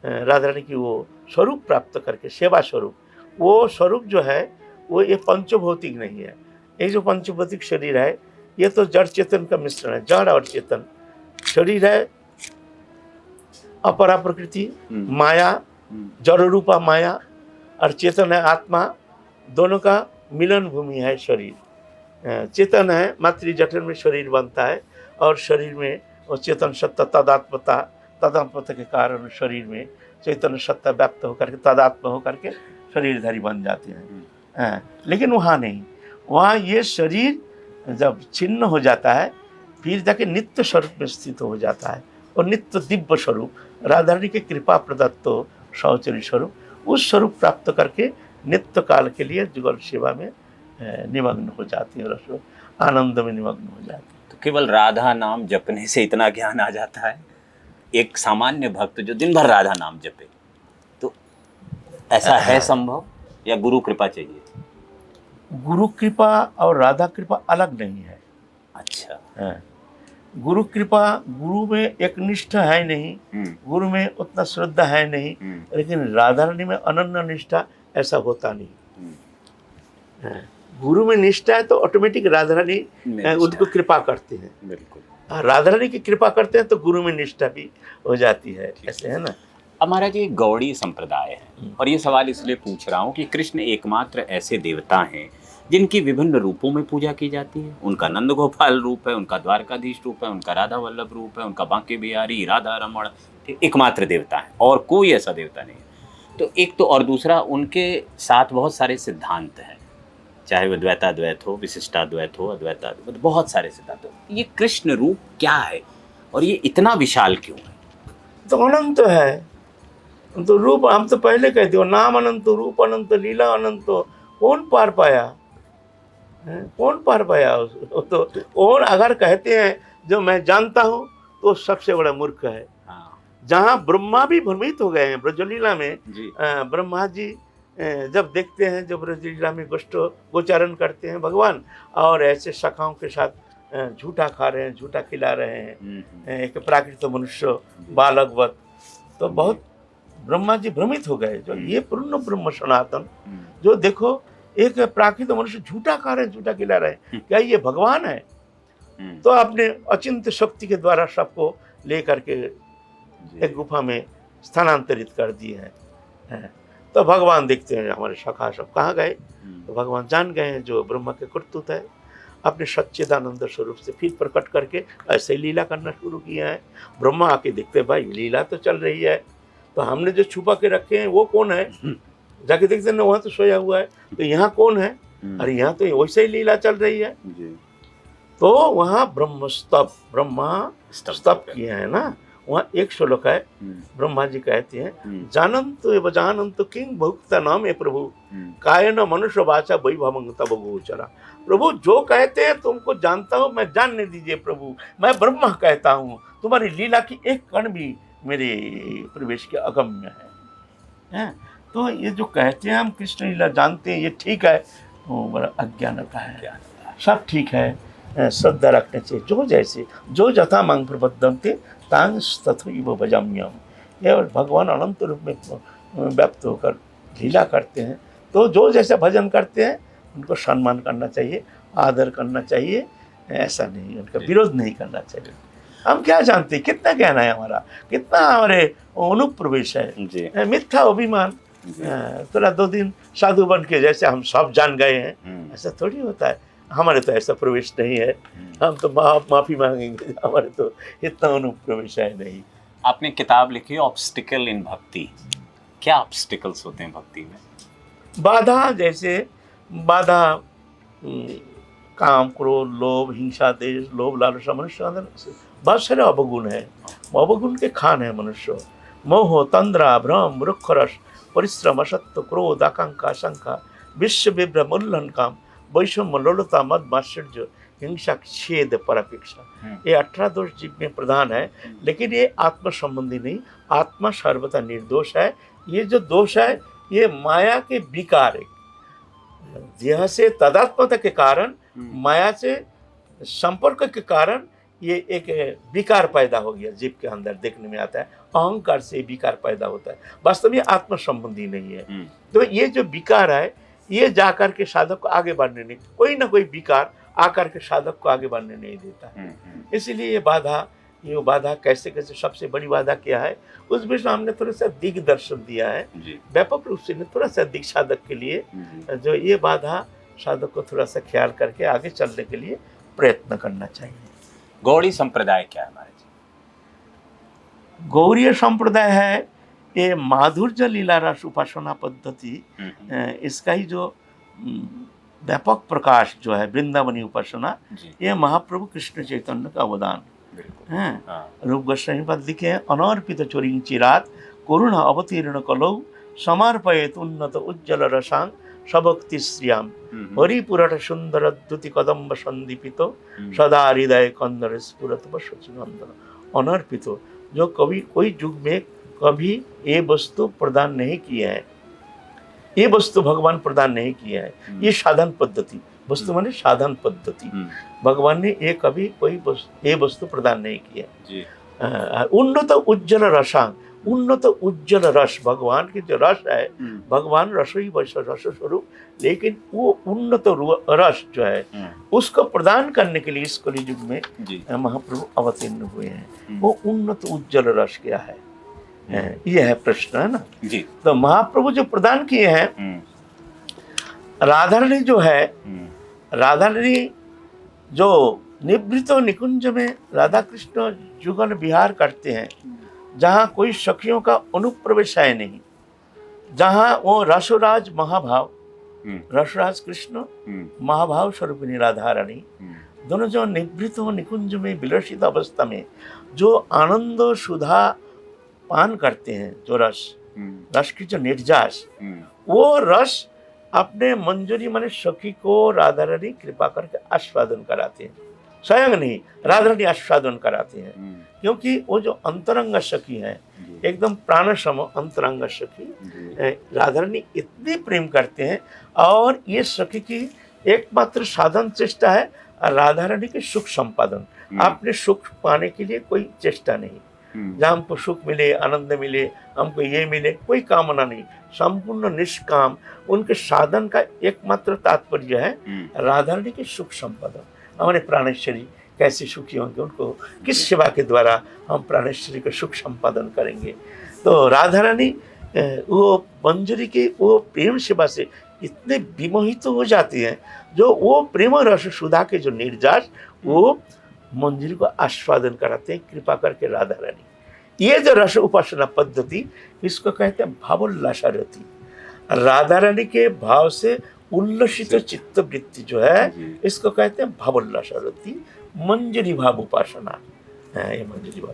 राधा रानी की वो स्वरूप प्राप्त करके, सेवा स्वरूप, वो स्वरूप जो है वो ये पंचभौतिक नहीं है। ये जो पंचभौतिक शरीर है ये तो जड़ चेतन का मिश्रण है, जड़ और चेतन शरीर है। अपरा प्रकृति माया, जड़ रूपा माया, और चेतन है आत्मा, दोनों का मिलन भूमि है शरीर। चेतन है मातृ जठर में शरीर बनता है और शरीर में वो चेतन सत्ता तदात्मता, तदात्मता के कारण शरीर में चैतन्य सत्ता व्याप्त होकर के तदात्म होकर के शरीरधारी बन जाते हैं। लेकिन वहाँ नहीं, वहाँ ये शरीर जब छिन्न हो जाता है फिर जाके नित्य स्वरूप में स्थित हो जाता है, और नित्य दिव्य स्वरूप राधा रानी के कृपा प्रदत्त सहचरी स्वरूप, उस स्वरूप प्राप्त करके नित्य काल के लिए जुगल सेवा में निमग्न हो जाती है, रस आनंद में निमग्न हो जाती है। तो केवल राधा नाम जपने से इतना ज्ञान आ जाता है? एक सामान्य भक्त जो दिन भर राधा नाम जपे, तो ऐसा है संभव या गुरु कृपा चाहिए? गुरु कृपा और राधा कृपा अलग नहीं है। अच्छा है। गुरु कृपा, गुरु में एक निष्ठा है नहीं, गुरु में उतना श्रद्धा है नहीं, लेकिन राधा रानी में अनन्य निष्ठा ऐसा होता नहीं है। गुरु में निष्ठा है तो ऑटोमेटिक राधा रानी उनको कृपा करते हैं। बिल्कुल, राधा रानी की कृपा करते हैं तो गुरु में निष्ठा भी हो जाती है, ऐसे है ना। हमारा जी गौड़ी संप्रदाय है, और ये सवाल इसलिए पूछ रहा हूँ कि कृष्ण एकमात्र ऐसे देवता हैं जिनकी विभिन्न रूपों में पूजा की जाती है। उनका नंद गोपाल रूप है, उनका द्वारकाधीश रूप है, उनका राधा वल्लभ रूप है, उनका बांके बिहारी, राधा रमण, एकमात्र देवता है और कोई ऐसा देवता नहीं है। तो एक तो, और दूसरा उनके साथ बहुत सारे सिद्धांत हैं, चाहे वह द्वैताद्वैत हो, विशिष्टाद्वैत हो, अद्वैताद्वैत, बहुत सारे सिद्धांत हो। ये कृष्ण रूप क्या है और ये इतना विशाल क्यों है? तो अनंत है, तो रूप हम तो पहले कहते हो, नाम अनंत, रूप अनंत, लीला अनंत, कौन पार पाया? कौन पार पाया? तो और अगर कहते हैं जो मैं जानता हूँ तो सबसे बड़ा मूर्ख है। जहाँ ब्रह्मा भी भ्रमित हो गए हैं ब्रजलीला में। जी ब्रह्मा जी जब देखते हैं, जब ब्रजलीला में गोचारण करते हैं भगवान, और ऐसे सखाओं के साथ झूठा खा रहे हैं, झूठा खिला रहे हैं, एक प्राकृत मनुष्य बालकवत, तो बहुत ब्रह्मा जी भ्रमित हो गए। जो ये पूर्ण ब्रह्म सनातन, जो देखो एक प्राकृत मनुष्य झूठा खा रहे हैं, झूठा खिला रहे हैं, क्या ये भगवान है? तो आपने अचिंत्य शक्ति के द्वारा सबको लेकर के एक गुफा में स्थानांतरित कर दिए हैं। तो भगवान देखते हैं हमारे सखा सब कहाँ गए, तो भगवान जान गए हैं जो ब्रह्मा के कर्तृत्व है, अपने सच्चिदानंद स्वरूप से फिर प्रकट करके ऐसे लीला करना शुरू किया है। ब्रह्मा आके देखते हैं, भाई लीला तो चल रही है, तो हमने जो छुपा के रखे हैं वो कौन है? जाके देखते हैं ना, वहाँ तो सोया हुआ है, तो यहाँ कौन है? अरे यहाँ तो वैसे ही लीला चल रही है। तो वहाँ ब्रह्मा स्तप किए हैं ना, वहाँ एक श्लोक है, ब्रह्मा जी कहते हैं, जानंतु एव जानंतु किंग भुक्त नाम ए प्रभु कायन मनुष्य वाचा वैभवं तब गोचरा। प्रभु जो कहते हैं तुमको जानता हूँ मैं, जानने दीजिए प्रभु, मैं ब्रह्मा कहता हूँ, तुम्हारी लीला की एक कण भी मेरे प्रवेश के अगम्य है। तो ये जो कहते हैं हम कृष्ण लीला जानते हैं, ये ठीक है, वो बड़ा अज्ञानता है। सब ठीक है, श्रद्धा रखने से जो जैसे जो जथा मांग प्रबद्धन्ते तांग तथैव भजाम्यहम्। ये भगवान अनंत रूप में व्याप्त होकर लीला करते हैं, तो जो जैसे भजन करते हैं उनको सम्मान करना चाहिए, आदर करना चाहिए, ऐसा नहीं, उनका विरोध नहीं करना चाहिए। हम क्या जानते, कितना ज्ञान है हमारा, कितना हमारे अनुप्रवेश है, मिथ्या अभिमान। थोड़ा 2 दिन साधु बन के जैसे हम सब जान गए हैं, ऐसा थोड़ी होता है। हमारे तो ऐसा प्रवेश नहीं है, हम तो माफी मांगेंगे, हमारे तो इतना अनुप्रवेश है नहीं। आपने किताब लिखी ऑब्स्टिकल इन भक्ति, क्या ऑब्स्टिकल्स होते हैं भक्ति में? बाधा, जैसे बाधा काम, क्रोध, लोभ, हिंसा, देश, लोभ, लालसा, मनुष्य अंदर बहुत सारे अवगुण है, अवगुण के खान है मनुष्य। मोह, तंद्रा, भ्रम, वृक्षरस, परिश्रम, असत्य, क्रोध, आकांक्षा, शंका, विश्व विभ्रम, उल्लंघन, काम, वैषम्य, लोलुपता, मद, मात्सर्य, हिंसा, छेद, परापेक्षा, ये 18 दोष जीव में प्रधान है। लेकिन ये आत्म संबंधी नहीं, आत्मा सर्वथा निर्दोष है। ये जो दोष है ये माया के विकार है, देह से तादात्म्यता के कारण, माया से संपर्क के कारण ये एक विकार पैदा हो गया जीव के अंदर, देखने में आता है। अहंकार से विकार पैदा होता है, वास्तव में आत्म संबंधी नहीं है। तो ये जो विकार है ये जाकर के साधक को आगे बढ़ने नहीं, कोई ना कोई विकार आकर के साधक को आगे बढ़ने नहीं देता है। इसलिए ये बाधा कैसे कैसे, सबसे बड़ी बाधा क्या है उस विषय हमने थोड़ा सा दिग्दर्शन दिया है व्यापक रूप से, थोड़ा सा दिग साधक के लिए, जो ये बाधा साधक को थोड़ा सा ख्याल करके आगे चलने के लिए प्रयत्न करना चाहिए। गौड़ी संप्रदाय क्या है हमारे? गौड़ीय संप्रदाय है ये माधुर्य लीला रस उपासना पद्धति, इसका ही जो व्यापक प्रकाश जो है वृंदावनी उपासना, ये महाप्रभु कृष्ण चैतन्य का अवदान है। रूप गोस्वामी पद लिखे हैं, अनर्पित चोरिं चिरात करुणा अवतीर्ण कलौ समर्पयेत उन्नत उज्ज्वल रसांग सबक्ति श्रियाम हरिपुरट सुंदर द्युति कदम्ब संदीपितो सदा हृदय कंदर स्फुरत सचिनंदन। अनर्पित, जो कभी कोई युग में कभी ये वस्तु प्रदान नहीं किया है, ये वस्तु भगवान प्रदान नहीं किया है। ये साधन पद्धति, वस्तु माने साधन पद्धति, भगवान ने ये कभी कोई ये वस्तु प्रदान नहीं किया। उन्नत उज्ज्वल रसांग, उन्नत उज्ज्वल रस, भगवान की जो रस है, भगवान रसोई वैसा रस स्वरूप, लेकिन वो उन्नत रस जो है उसको प्रदान करने के लिए इस कलि युग में महाप्रभु अवतीर्ण हुए हैं। वो उन्नत उज्ज्वल रस क्या है, ये है प्रश्न, है ना जी। तो महाप्रभु जो प्रदान किए हैं, राधारानी जो है, राधारानी जो निवृत्त निकुंज में राधा कृष्ण जुगल विहार करते हैं, जहाँ कोई सखियों का अनुप्रवेश है नहीं, जहाँ वो रसराज महाभाव, रसराज कृष्ण, महाभाव स्वरूपिणी राधा रानी, दोनों जो निवृत्त निकुंज में विलसित अवस्था में जो आनंद सुधा पान करते हैं, जो रस की जो निर्जास, वो रस अपने मंजूरी माने सखी को राधा रानी कृपा करके आस्वादन कराते हैं, स्वयं नहीं, राधा रानी आस्वादन कराते हैं, क्योंकि वो जो अंतरंग सखी है, एकदम प्राणसम अंतरंग सखी, राधा रानी इतनी प्रेम करते हैं। और ये सखी की एकमात्र साधन चेष्टा है राधा रानी के सुख संपादन। आपने सुख पाने के लिए कोई चेष्टा नहीं, जहाँ हमको सुख मिले, आनंद मिले, हमको ये मिले, कोई कामना नहीं, संपूर्ण निष्काम। उनके साधन का एकमात्र तात्पर्य है राधा रानी के सुख संपादन। हमारे प्राणेश्वरी कैसे सुखी होंगे, उनको किस सेवा के द्वारा हम प्राणेश्वरी का सुख संपादन करेंगे। तो राधा रानी वो मंजरी के वो प्रेम सेवा से इतने विमोहित हो जाती हैं, जो वो प्रेम रस सुधा के जो निर्जास वो मंजरी को आस्वादन कराते हैं कृपा करके राधा रानी। ये जो रस उपासना पद्धति, इसको कहते हैं भावोल्लासरति। राधा रानी के भाव से उल्लसित चित्त वृत्ति जो है, इसको कहते हैं भावोल्लासरति, मंजरी भाव उपासना है। ये मंजरी भाव।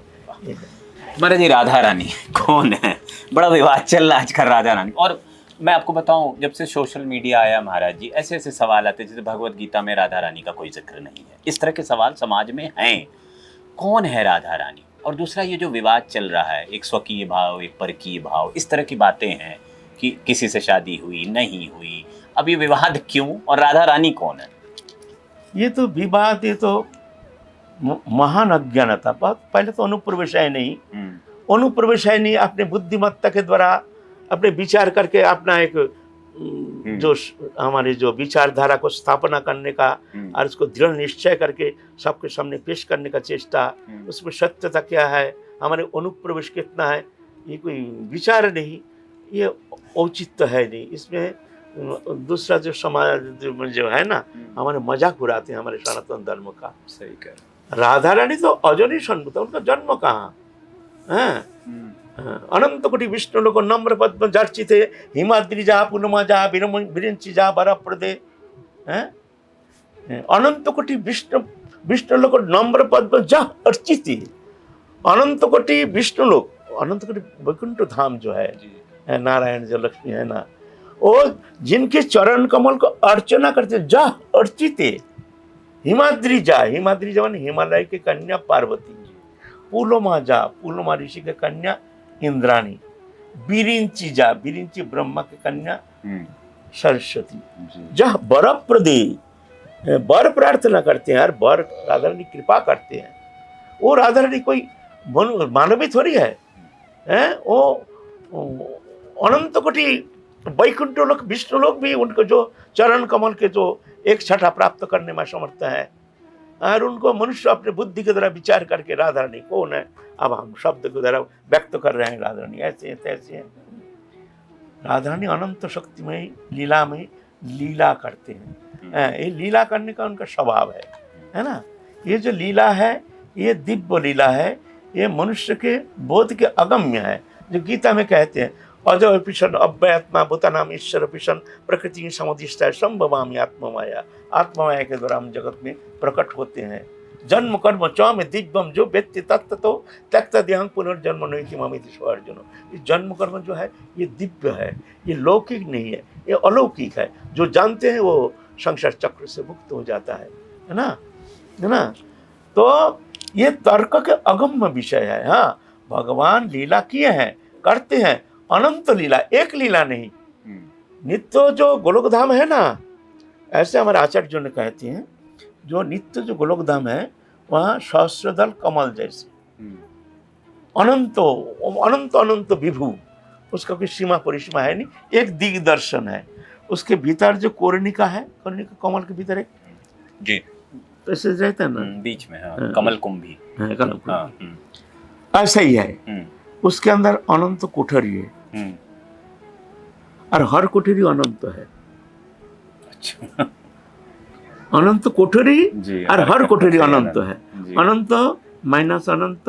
महाराज जी, राधा रानी कौन है? बड़ा विवाद चल रहा है आजकल राधा रानी। और मैं आपको बताऊं, जब से सोशल मीडिया आया महाराज जी, ऐसे ऐसे सवाल आते हैं, जैसे भगवत गीता में राधा रानी का कोई जिक्र नहीं है। इस तरह के सवाल समाज में हैं। कौन है राधा रानी? और दूसरा, ये जो विवाद चल रहा है, एक स्वकीय भाव, एक परकीय भाव, इस तरह की बातें हैं कि किसी से शादी हुई नहीं हुई, अब ये विवाद क्यों? और राधा रानी कौन है? ये तो विवाद, ये तो महान अज्ञानता। पहले तो अनुप्रवेशाय नहीं, अनुप्रवेशाय नहीं, अपने बुद्धिमत्ता के द्वारा अपने विचार करके अपना एक जो हमारे जो विचारधारा को स्थापना करने का और उसको दृढ़ निश्चय करके सबके सामने पेश करने का चेष्टा, उसमें सत्यता क्या है, हमारे अनुप्रवेश कितना है, ये कोई विचार नहीं, ये औचित्य है नहीं। इसमें दूसरा जो समाज जो है ना, हमारे मजाक उड़ाते हैं हमारे सनातन धर्म का। सही कर। राधा रानी तो अजनी सन्मुख, उनका जन्म कहाँ है? अनंत कोटि विष्णु लोग नम्र पद्म जर्चिते, हिमाद्री जा पूर्णमा जा विरंची जा बरप्रदे। अनंत कोटि विष्णु लोग नम्र पद्म जा अर्चिते। अनंत कोटि विष्णु लोग, अनंत कोटि वैकुंठ धाम जो है, नारायण जो लक्ष्मी है ना, वो जिनके चरण कमल को अर्चना करते, जा अर्चिते। हिमाद्री जा, हिमाद्री जवन हिमालय की कन्या पार्वती, पुलोमा जा, पुलोमा ऋषि की कन्या इंद्राणी, बिरिंची जा, बिरिंची ब्रह्मा की कन्या सरस्वती। जहाँ बर प्रदे, बर प्रार्थना करते हैं और बर राधा रानी कृपा करते हैं। वो राधा रानी कोई मानवी थोड़ी है, वो अनंत कोटि वैकुंठ लोक विष्णु लोक भी उनको जो चरण कमल के जो एक छठा प्राप्त करने में समर्थ है, और उनको मनुष्य अपने बुद्धि के द्वारा विचार करके राधा रानी कौन है, अब हम शब्द के द्वारा व्यक्त कर रहे हैं। राधा रानी ऐसे हैं तैसे हैं। राधा रानी अनंत शक्तिमय लीला में लीला करते हैं। ये लीला करने का उनका स्वभाव है ना। ये जो लीला है, ये दिव्य लीला है, ये मनुष्य के बोध के अगम्य है। जो गीता में कहते हैं, अजय पिशन अव्ययात्मा भूतानाम ईश्वर पिशन प्रकृति समुदिष्टा संभवामी आत्ममाया। आत्ममाया के द्वारा हम जगत में प्रकट होते हैं। जन्म कर्म च में दिव्यम जो व्यक्ति तत्व तो त्यक्त देहं पुनर्जन्म नहीं थी ममिति अर्जुन। ये जन्म कर्म जो है ये दिव्य है, ये लौकिक नहीं है, ये अलौकिक है। जो जानते हैं वो संसार चक्र से मुक्त हो जाता है ना, है ना। तो ये तर्क के अगम्य विषय है। हाँ, भगवान लीला किए हैं, करते हैं, अनंत लीला, एक लीला नहीं। नित्य जो गोलोक धाम है ना, ऐसे हमारे आचार्य जो ने कहते हैं, जो नित्य जो गोलोक धाम है वहाँ सहस्रदल कमल जैसे अनंत अनंत अनंत विभू, उसका कोई सीमा परिसीमा है नहीं, एक दिग्दर्शन है। उसके भीतर जो कोर्णिका है, कोर्णिका कमल के भीतर है जी, ऐसे रहता है ना बीच में, हाँ, कमल कुंभी, ऐसा ही है। उसके अंदर अनंत कोठरी है और हर कोठरी अनंत है। अच्छा, अनंत कोठरी और हर कोठरी अनंत है। अनंत माइनस अनंत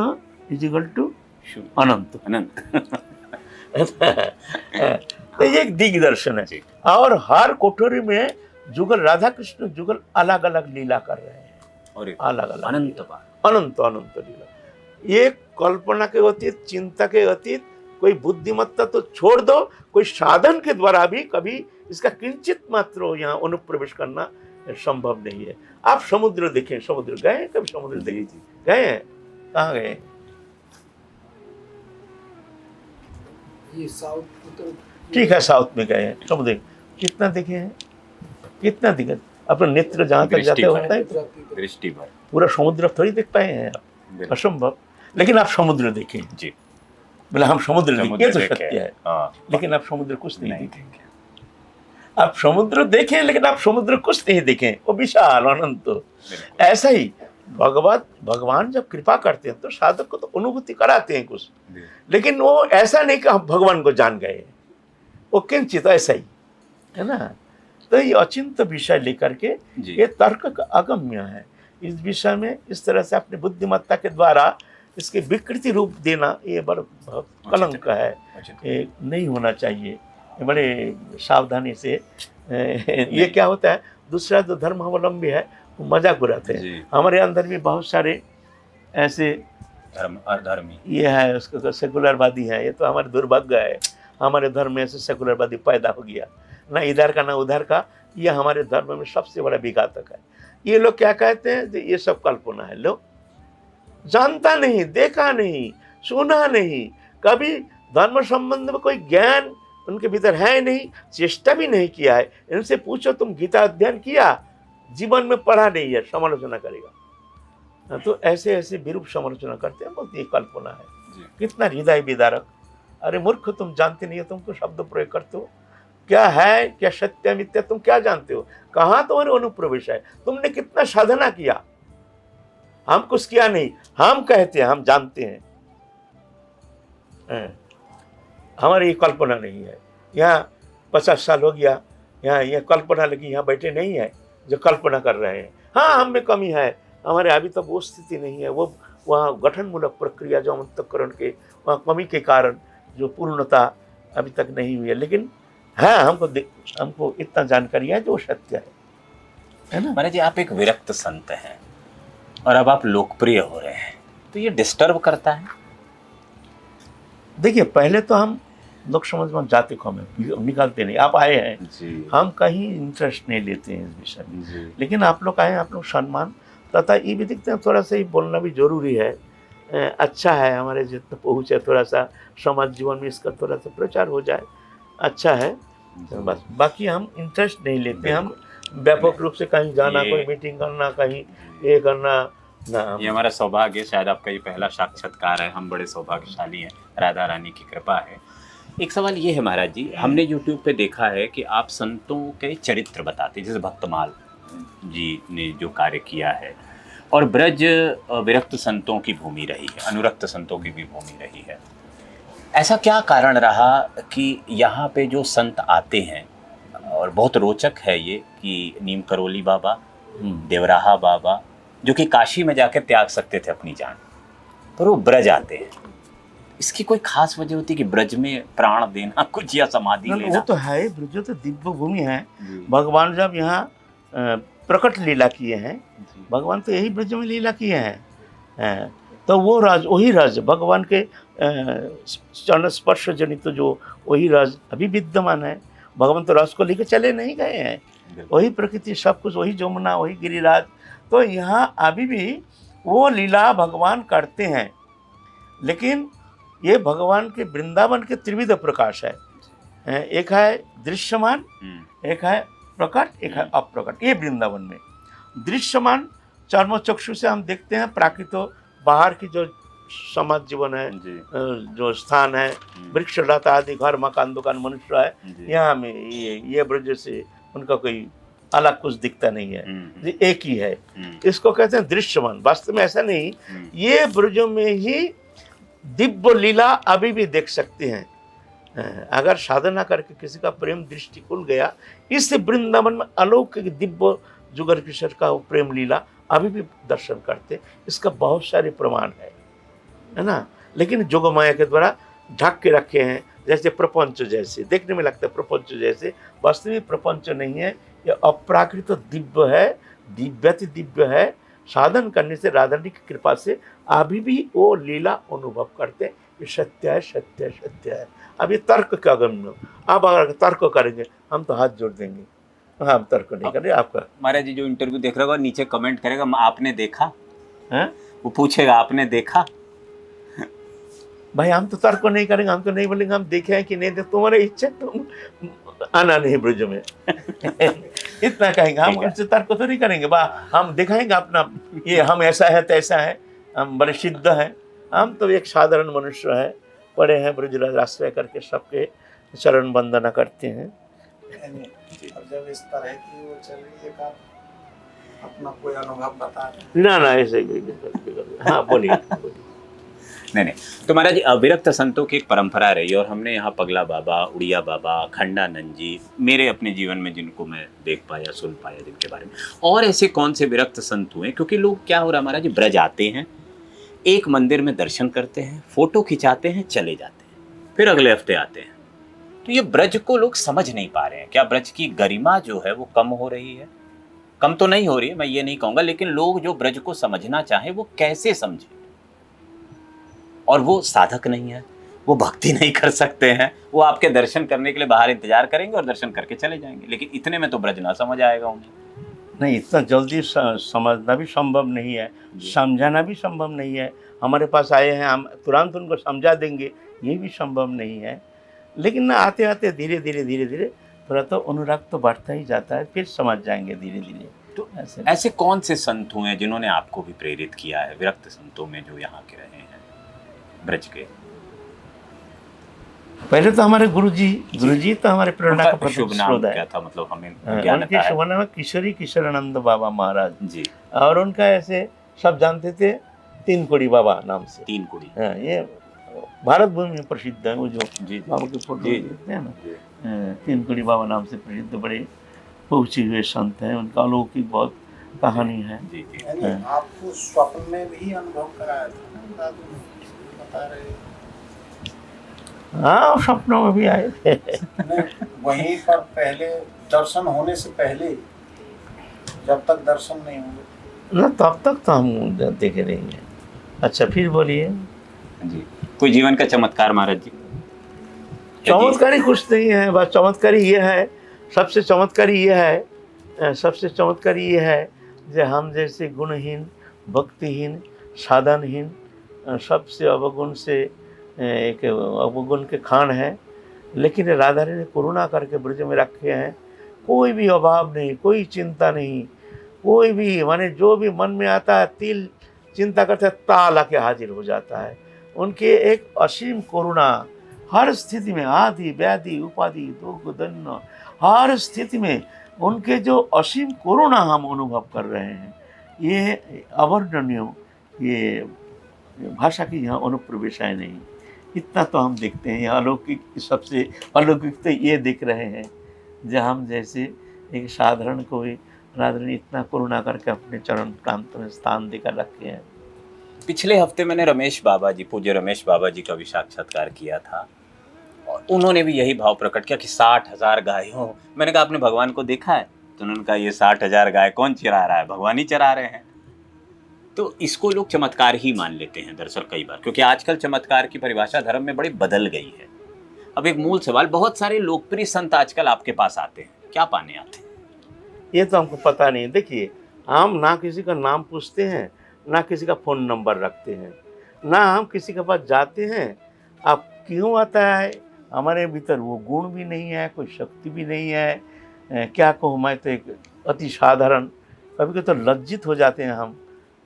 इज इक्वल टू अनंत। तो ये एक दिग्दर्शन है। और हर कोठरी में जुगल राधा कृष्ण जुगल अलग अलग लीला कर रहे हैं, और अलग अलग अनंत अनंत अनंत लीला। ये कल्पना के अतीत, चिंता के अतीत, कोई बुद्धिमत्ता तो छोड़ दो, कोई साधन के द्वारा भी कभी इसका किंचित मात्र यहाँ अनुप्रवेश करना संभव नहीं है। आप समुद्र देखें, समुद्र गए हैं कभी? समुद्र देखे गए हैं? कहाँ गए? ये साउथ ठीक है, साउथ में गए हैं। समुद्र कितना देखे हैं? कितना दिखे? अपना नेत्र जहाँ तक जाते होता है, दृष्टि भर पूरा समुद्र थोड़ी देख पाए हैं आप, असंभव। लेकिन आप समुद्र देखें जी, बोले हम समुद्र देखें, ये तो देखे। सत्य है। हाँ, लेकिन आप समुद्र कुछ नहीं देखेंगे। आप समुद्र देखें लेकिन आप समुद्र कुछ नहीं देखें, वो विशाल अनंत। ऐसा ही भगवान जब कृपा करते हैं तो साधक को तो अनुभूति कराते हैं कुछ, लेकिन वो ऐसा नहीं कि हम भगवान को जान गए, वो किंचित ऐसा ही है ना। तो ये अचिंत विषय लेकर के ये तर्क का अगम्य है। इस विषय में इस तरह से अपनी बुद्धिमत्ता के द्वारा इसके विकृति रूप देना ये बड़ा कलंक है, ये नहीं होना चाहिए। ये बड़े सावधानी से ये क्या होता है, दूसरा जो धर्मावलंबी है वो मजाक उड़ाते हैं। हमारे अंदर भी बहुत सारे ऐसे धर्मी ये है, उसको सेकुलरवादी है। ये तो हमारे दुर्भाग्य है, हमारे धर्म में ऐसे सेकुलरवादी पैदा हो गया, ना इधर का ना उधर का। ये हमारे धर्म में सबसे बड़ा विघातक है। ये लोग क्या कहते हैं, ये सब कल्पना है। लोग जानता नहीं, देखा नहीं, सुना नहीं, कभी धर्म संबंध में कोई ज्ञान उनके भीतर है नहीं, चेष्टा भी नहीं किया है। इनसे पूछो तुम गीता अध्ययन किया? जीवन में पढ़ा नहीं है, समालोचना करेगा। तो ऐसे ऐसे विरूप समालोचना करते हैं, बहुत ये कल्पना है। कितना हृदय विदारक। अरे मूर्ख, तुम जानते नहीं हो, तुमको शब्द प्रयोग करते हो। क्या है, क्या सत्य मिथ्या तुम क्या जानते हो? कहाँ तुम्हारे अनुप्रवेश है? तुमने कितना साधना किया? हम कुछ किया नहीं, हम कहते हैं हम जानते हैं। हमारी ये कल्पना नहीं है। यहाँ 50 साल हो गया, यहाँ ये कल्पना लगी, यहाँ बैठे नहीं है जो कल्पना कर रहे हैं। हाँ, हम में कमी है, हमारे अभी तक वो स्थिति नहीं है, वो वहाँ गठनमूलक प्रक्रिया जो अंतःकरण के वहाँ कमी के कारण जो पूर्णता अभी तक नहीं हुई है। लेकिन हाँ, हमको इतना जानकारी है जो सत्य है ना। महाराज जी, आप एक विरक्त संत हैं और अब आप लोकप्रिय हो रहे हैं, तो ये डिस्टर्ब करता है? देखिए, पहले तो हम लोग समझ में जाते कम है, निकालते नहीं। आप आए हैं जी, हम कहीं इंटरेस्ट नहीं लेते हैं इस विषय में, लेकिन आप लोग आए, आप लोग सम्मान तथा ये भी दिखते हैं, थोड़ा सा ही बोलना भी जरूरी है। अच्छा है, हमारे जितना पहुँच है थोड़ा सा समाज जीवन में इसका थोड़ा सा प्रचार हो जाए, अच्छा है। बस बाकी हम इंटरेस्ट नहीं लेते। हम व्यापक रूप से कहीं जाना, कोई मीटिंग करना, कहीं ये करना ना। ये हमारा सौभाग्य है, शायद आपका ये पहला साक्षात्कार है। हम बड़े सौभाग्यशाली हैं, राधा रानी की कृपा है। एक सवाल ये है महाराज जी, हमने YouTube पे देखा है कि आप संतों के चरित्र बताते, जैसे भक्तमाल जी ने जो कार्य किया है, और ब्रज विरक्त संतों की भूमि रही है, अनुरक्त संतों की भी भूमि रही है। ऐसा क्या कारण रहा कि यहाँ पे जो संत आते हैं, और बहुत रोचक है ये कि नीम करोली बाबा, देवराहा बाबा, जो कि काशी में जाकर त्याग सकते थे अपनी जान, पर वो ब्रज आते हैं। इसकी कोई खास वजह होती है कि ब्रज में प्राण देना कुछ या समाधि लेना? वो तो है, ब्रज तो दिव्य भूमि है। भगवान जब यहाँ प्रकट लीला किए हैं, भगवान तो यही ब्रज में लीला किए हैं। तो वो राज, वही राज भगवान के चरण स्पर्श जनित जो वही राज अभी विद्यमान है। भगवान तो राज को लेकर चले नहीं गए हैं, वही प्रकृति सब कुछ, वही जमुना, वही गिरिराज। तो यहाँ अभी भी वो लीला भगवान करते हैं, लेकिन ये भगवान के वृंदावन के त्रिविध प्रकाश है। एक है दृश्यमान, एक है प्रकट, एक है अप्रकट। ये वृंदावन में दृश्यमान चर्मचक्षु से हम देखते हैं, प्राकृत बाहर की जो समाज जीवन है, जो स्थान है, वृक्ष लता आदि, घर मकान दुकान मनुष्य है, यहाँ में ये ब्रज से उनका कोई अलग कुछ दिखता नहीं है, ये एक ही है। इसको कहते हैं दृश्यमान। वास्तव में ऐसा नहीं, ये ब्रजों में ही दिव्य लीला अभी भी देख सकते हैं। अगर साधना करके किसी का प्रेम दृष्टि खुल गया, इस वृंदावन में अलौकिक दिव्य जुगर किशोर का प्रेम लीला अभी भी दर्शन करते, इसका बहुत सारे प्रमाण है ना। लेकिन जोगमाया के द्वारा ढक के रखे हैं, जैसे प्रपंच जैसे देखने में लगता है, प्रपंच जैसे, वास्तविक प्रपंच नहीं है, ये अप्राकृत दिव्य है, दिव्यति दिव्य है। साधन करने से राधारानी की कृपा से अभी भी वो लीला अनुभव करते हैं, ये सत्य है, सत्य है, सत्य है। अब ये तर्क क्या गम्य, अब अगर तर्क करेंगे हम तो हाथ जोड़ देंगे, हाँ, हम तर्क नहीं करें आपका। महाराज जी जो इंटरव्यू देख रहा होगा नीचे कमेंट करेगा आपने देखा, हैं? वो पूछेगा आपने देखा। भाई हम तो तर्क नहीं करेंगे, हम तो नहीं बोलेंगे हम देखे हैं कि नहीं देखे, तुम्हारी इच्छा, तुम आना नहीं ब्रज में इतना कहेंगे हम। ठीक है। उनसे तर्क तो नहीं करेंगे, हम दिखाएंगे अपना, ये हम ऐसा है तैसा है, हम बड़े सिद्ध हैं। हम तो एक साधारण मनुष्य है, पढ़े हैं, ब्रजराज आश्रय करके सबके चरण वंदना करते हैं। और जब इस तरह की वो चल रही है, आप अपना कोई अनुभव बता रहे ना ना ऐसे हाँ बोलिए। नहीं, तो महाराज जी अविरक्त संतों की एक परंपरा रही और हमने यहाँ पगला बाबा, उड़िया बाबा, खंडानंद जी, मेरे अपने जीवन में जिनको मैं देख पाया, सुन पाया जिनके बारे में, और ऐसे कौन से विरक्त संत हुए? क्योंकि लोग क्या हो रहा महाराज जी, ब्रज आते हैं, एक मंदिर में दर्शन करते हैं, फोटो खिंचाते हैं, चले जाते हैं, फिर अगले हफ्ते आते हैं। तो ये ब्रज को लोग समझ नहीं पा रहे हैं। क्या ब्रज की गरिमा जो है वो कम हो रही है? कम तो नहीं हो रही है, मैं ये नहीं कहूँगा, लेकिन लोग जो ब्रज को समझना चाहें वो कैसे समझे? और वो साधक नहीं है, वो भक्ति नहीं कर सकते हैं, वो आपके दर्शन करने के लिए बाहर इंतजार करेंगे और दर्शन करके चले जाएंगे, लेकिन इतने में तो ब्रज ना समझ आएगा उन्हें। नहीं, इतना जल्दी समझना भी संभव नहीं है, समझाना भी संभव नहीं है। हमारे पास आए हैं, हम तुरंत उनको समझा देंगे, ये भी संभव नहीं है। लेकिन ना आते आते धीरे धीरे थोड़ा तो अनुराग तो बढ़ता ही जाता है, फिर समझ जाएंगे धीरे धीरे। तो ऐसे कौन से संत हुए जिन्होंने आपको भी प्रेरित किया है विरक्त संतों में जो यहाँ के रहे हैं ब्रज के? पहले तो हमारे गुरुजी तो हमारे प्रेरणा का शुभ नाम क्या था, मतलब हमें उनके शुभ नाम किशोरी किशोरानंद बाबा महाराज जी। और उनका ऐसे सब जानते थे तीन कोड़ी बाबा नाम से। तीन कोड़ी, हाँ, ये भारत भूमि में प्रसिद्ध है, वो जो जी बाबा के फोटो देखते हैं ना, तीन कोड़ी बाबा नाम से प्रसिद्ध, बड़े पहुंचे हुए संत हैं। उनका अलौकिक बहुत कहानी है। जी जी। यानी आपको स्वप्न में भी अनुभव कराया था ना दादू, बता रहे? हाँ, सपनों में भी आए थे। वहीं पर पहले दर्शन होने से पहले, जब तक दर्शन नहीं हुए ना तब तक तो हम देखे नहीं हैं। अच्छा, फिर बोलिए। जी, कोई जीवन का चमत्कार महाराज जी? चमत्कारी कुछ नहीं है, बस चमत्कारी ये है, सबसे चमत्कारी ये है जो हम जैसे गुणहीन, भक्तिहीन, साधनहीन, सबसे अवगुण से एक अवगुण के खान है, लेकिन राधा रानी ने करुणा करके ब्रज में रखे हैं। कोई भी अभाव नहीं, कोई चिंता नहीं, कोई भी माने जो भी मन में आता है तिल चिंता करते हैं, ताल आके हाजिर हो जाता है। उनके एक असीम करुणा हर स्थिति में, आदि व्याधि उपाधि दुख दन्न, हर स्थिति में उनके जो असीम करुणा हम अनुभव कर रहे हैं, ये अवर्णनीय, ये भाषा की यहाँ अनुप्रवेश है नहीं। इतना तो हम देखते हैं। यहाँ अलौकिक, सबसे अलौकिक तो ये दिख रहे हैं जब हम जैसे एक साधारण को भी राधा ने इतना करुणा करके अपने चरण प्रांत में स्थान देकर रखे हैं। पिछले हफ्ते मैंने रमेश बाबा जी, पूज्य रमेश बाबा जी का भी साक्षात्कार किया था और उन्होंने भी यही भाव प्रकट किया कि 60,000 गायों, मैंने कहा आपने भगवान को देखा है? तो उन्होंने कहा ये 60,000 गाय कौन चरा रहा है, भगवान ही चरा रहे हैं। तो इसको लोग चमत्कार ही मान लेते हैं दरअसल कई बार, क्योंकि आजकल चमत्कार की परिभाषा धर्म में बड़ी बदल गई है। अब एक मूल सवाल, बहुत सारे लोकप्रिय संत आजकल आपके पास आते हैं, क्या पाने आते हैं? ये तो हमको पता नहीं। देखिए, हम ना किसी का नाम पूछते हैं, ना किसी का फ़ोन नंबर रखते हैं, ना हम किसी के पास जाते हैं। अब क्यों आता है? हमारे भीतर वो गुण भी नहीं है, कोई शक्ति भी नहीं है। क्या कहूँ, मैं तो एक अति साधारण, कभी कभी तो लज्जित हो जाते हैं हम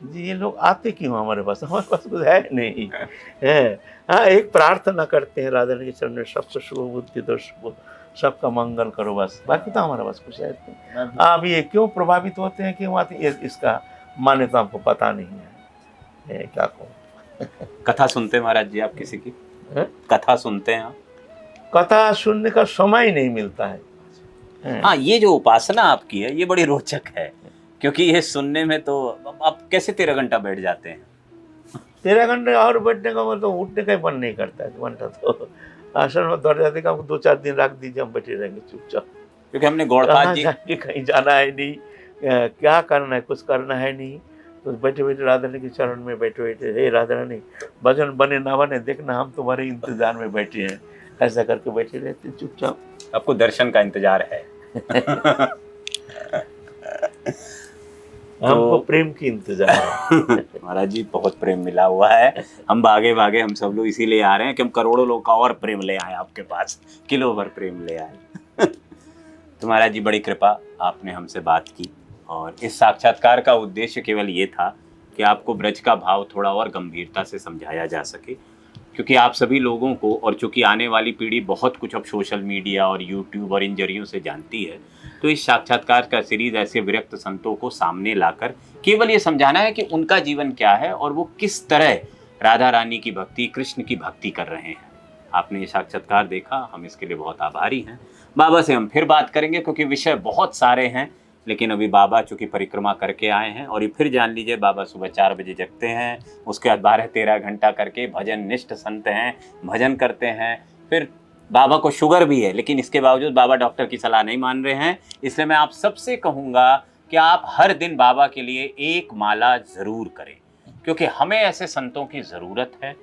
जी, ये लोग आते क्यों हमारे पास कुछ है नहीं है। हाँ, एक प्रार्थना करते हैं राधा रानी के चरण में, सबको शुभ बुद्धि दो, सबका मंगल करो, बस। बाकी तो हमारे पास कुछ है नहीं। अब ये क्यों प्रभावित होते हैं, क्यों आते हैं, इसका मान्यता हमको पता नहीं है। क्या कहूँ। कथा सुनते हैं महाराज जी आप किसी की? कथा सुनते हैं आप? कथा सुनने का समय नहीं मिलता है। हाँ, ये जो उपासना आपकी है ये बड़ी रोचक है, क्योंकि ये सुनने में तो आप कैसे 13 घंटा बैठ जाते हैं? 13 घंटे और बैठने का मतलब उठने का ही मन नहीं करता है। घंटा तो आश्रम में दौड़ जाते हैं, 2-4 दिन रख दीजिए, हम बैठे रहेंगे चुपचाप। क्योंकि हमने गौड़पाद जी कहीं जाना है नहीं, क्या करना है, कुछ करना है नहीं, तो बैठे बैठे राधा रानी के चरण में बैठे बैठे, हे राधा रानी भजन बने ना बने देखना, हम तुम्हारे इंतजार में बैठे हैं, ऐसा करके बैठे रहते चुपचाप। आपको दर्शन का इंतजार है। हमको प्रेम की इंतजार है। महाराज जी बहुत प्रेम मिला हुआ है, हम भागे भागे हम सब लोग इसीलिए आ रहे हैं कि हम करोड़ों लोग का और प्रेम ले आए आपके पास, किलो भर प्रेम ले आए। तो महाराज जी बड़ी कृपा, आपने हमसे बात की और इस साक्षात्कार का उद्देश्य केवल ये था कि आपको ब्रज का भाव थोड़ा और गंभीरता से समझाया जा सके, क्योंकि आप सभी लोगों को, और चूंकि आने वाली पीढ़ी बहुत कुछ अब सोशल मीडिया और यूट्यूब और इन जरियों से जानती है, तो इस साक्षात्कार का सीरीज ऐसे विरक्त संतों को सामने लाकर केवल ये समझाना है कि उनका जीवन क्या है और वो किस तरह राधा रानी की भक्ति, कृष्ण की भक्ति कर रहे हैं। आपने ये साक्षात्कार देखा, हम इसके लिए बहुत आभारी हैं। बाबा से हम फिर बात करेंगे क्योंकि विषय बहुत सारे हैं, लेकिन अभी बाबा चूँकि परिक्रमा करके आए हैं, और ये फिर जान लीजिए बाबा सुबह 4 बजे जगते हैं, उसके बाद 12-13 घंटा करके भजन निष्ठ संत हैं, भजन करते हैं। फिर बाबा को शुगर भी है, लेकिन इसके बावजूद बाबा डॉक्टर की सलाह नहीं मान रहे हैं। इसलिए मैं आप सबसे कहूँगा कि आप हर दिन बाबा के लिए एक माला ज़रूर करें, क्योंकि हमें ऐसे संतों की ज़रूरत है,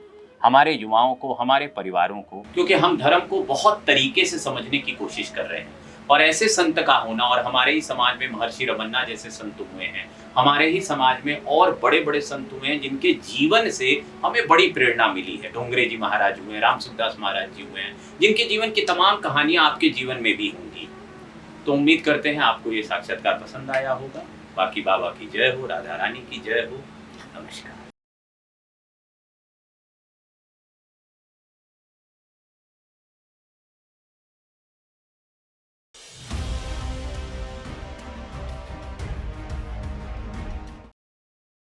हमारे युवाओं को, हमारे परिवारों को, क्योंकि हम धर्म को बहुत तरीके से समझने की कोशिश कर रहे हैं। और ऐसे संत का होना, और हमारे ही समाज में महर्षि रमन्ना जैसे संत हुए हैं, हमारे ही समाज में और बड़े बड़े संत हुए हैं जिनके जीवन से हमें बड़ी प्रेरणा मिली है। डोंगरे जी महाराज हुए हैं, राम सुखदास महाराज जी हुए हैं, जिनके जीवन की तमाम कहानियां आपके जीवन में भी होंगी। तो उम्मीद करते हैं आपको ये साक्षात्कार पसंद आया होगा। बाकी बाबा की जय हो, राधा रानी की जय हो। नमस्कार।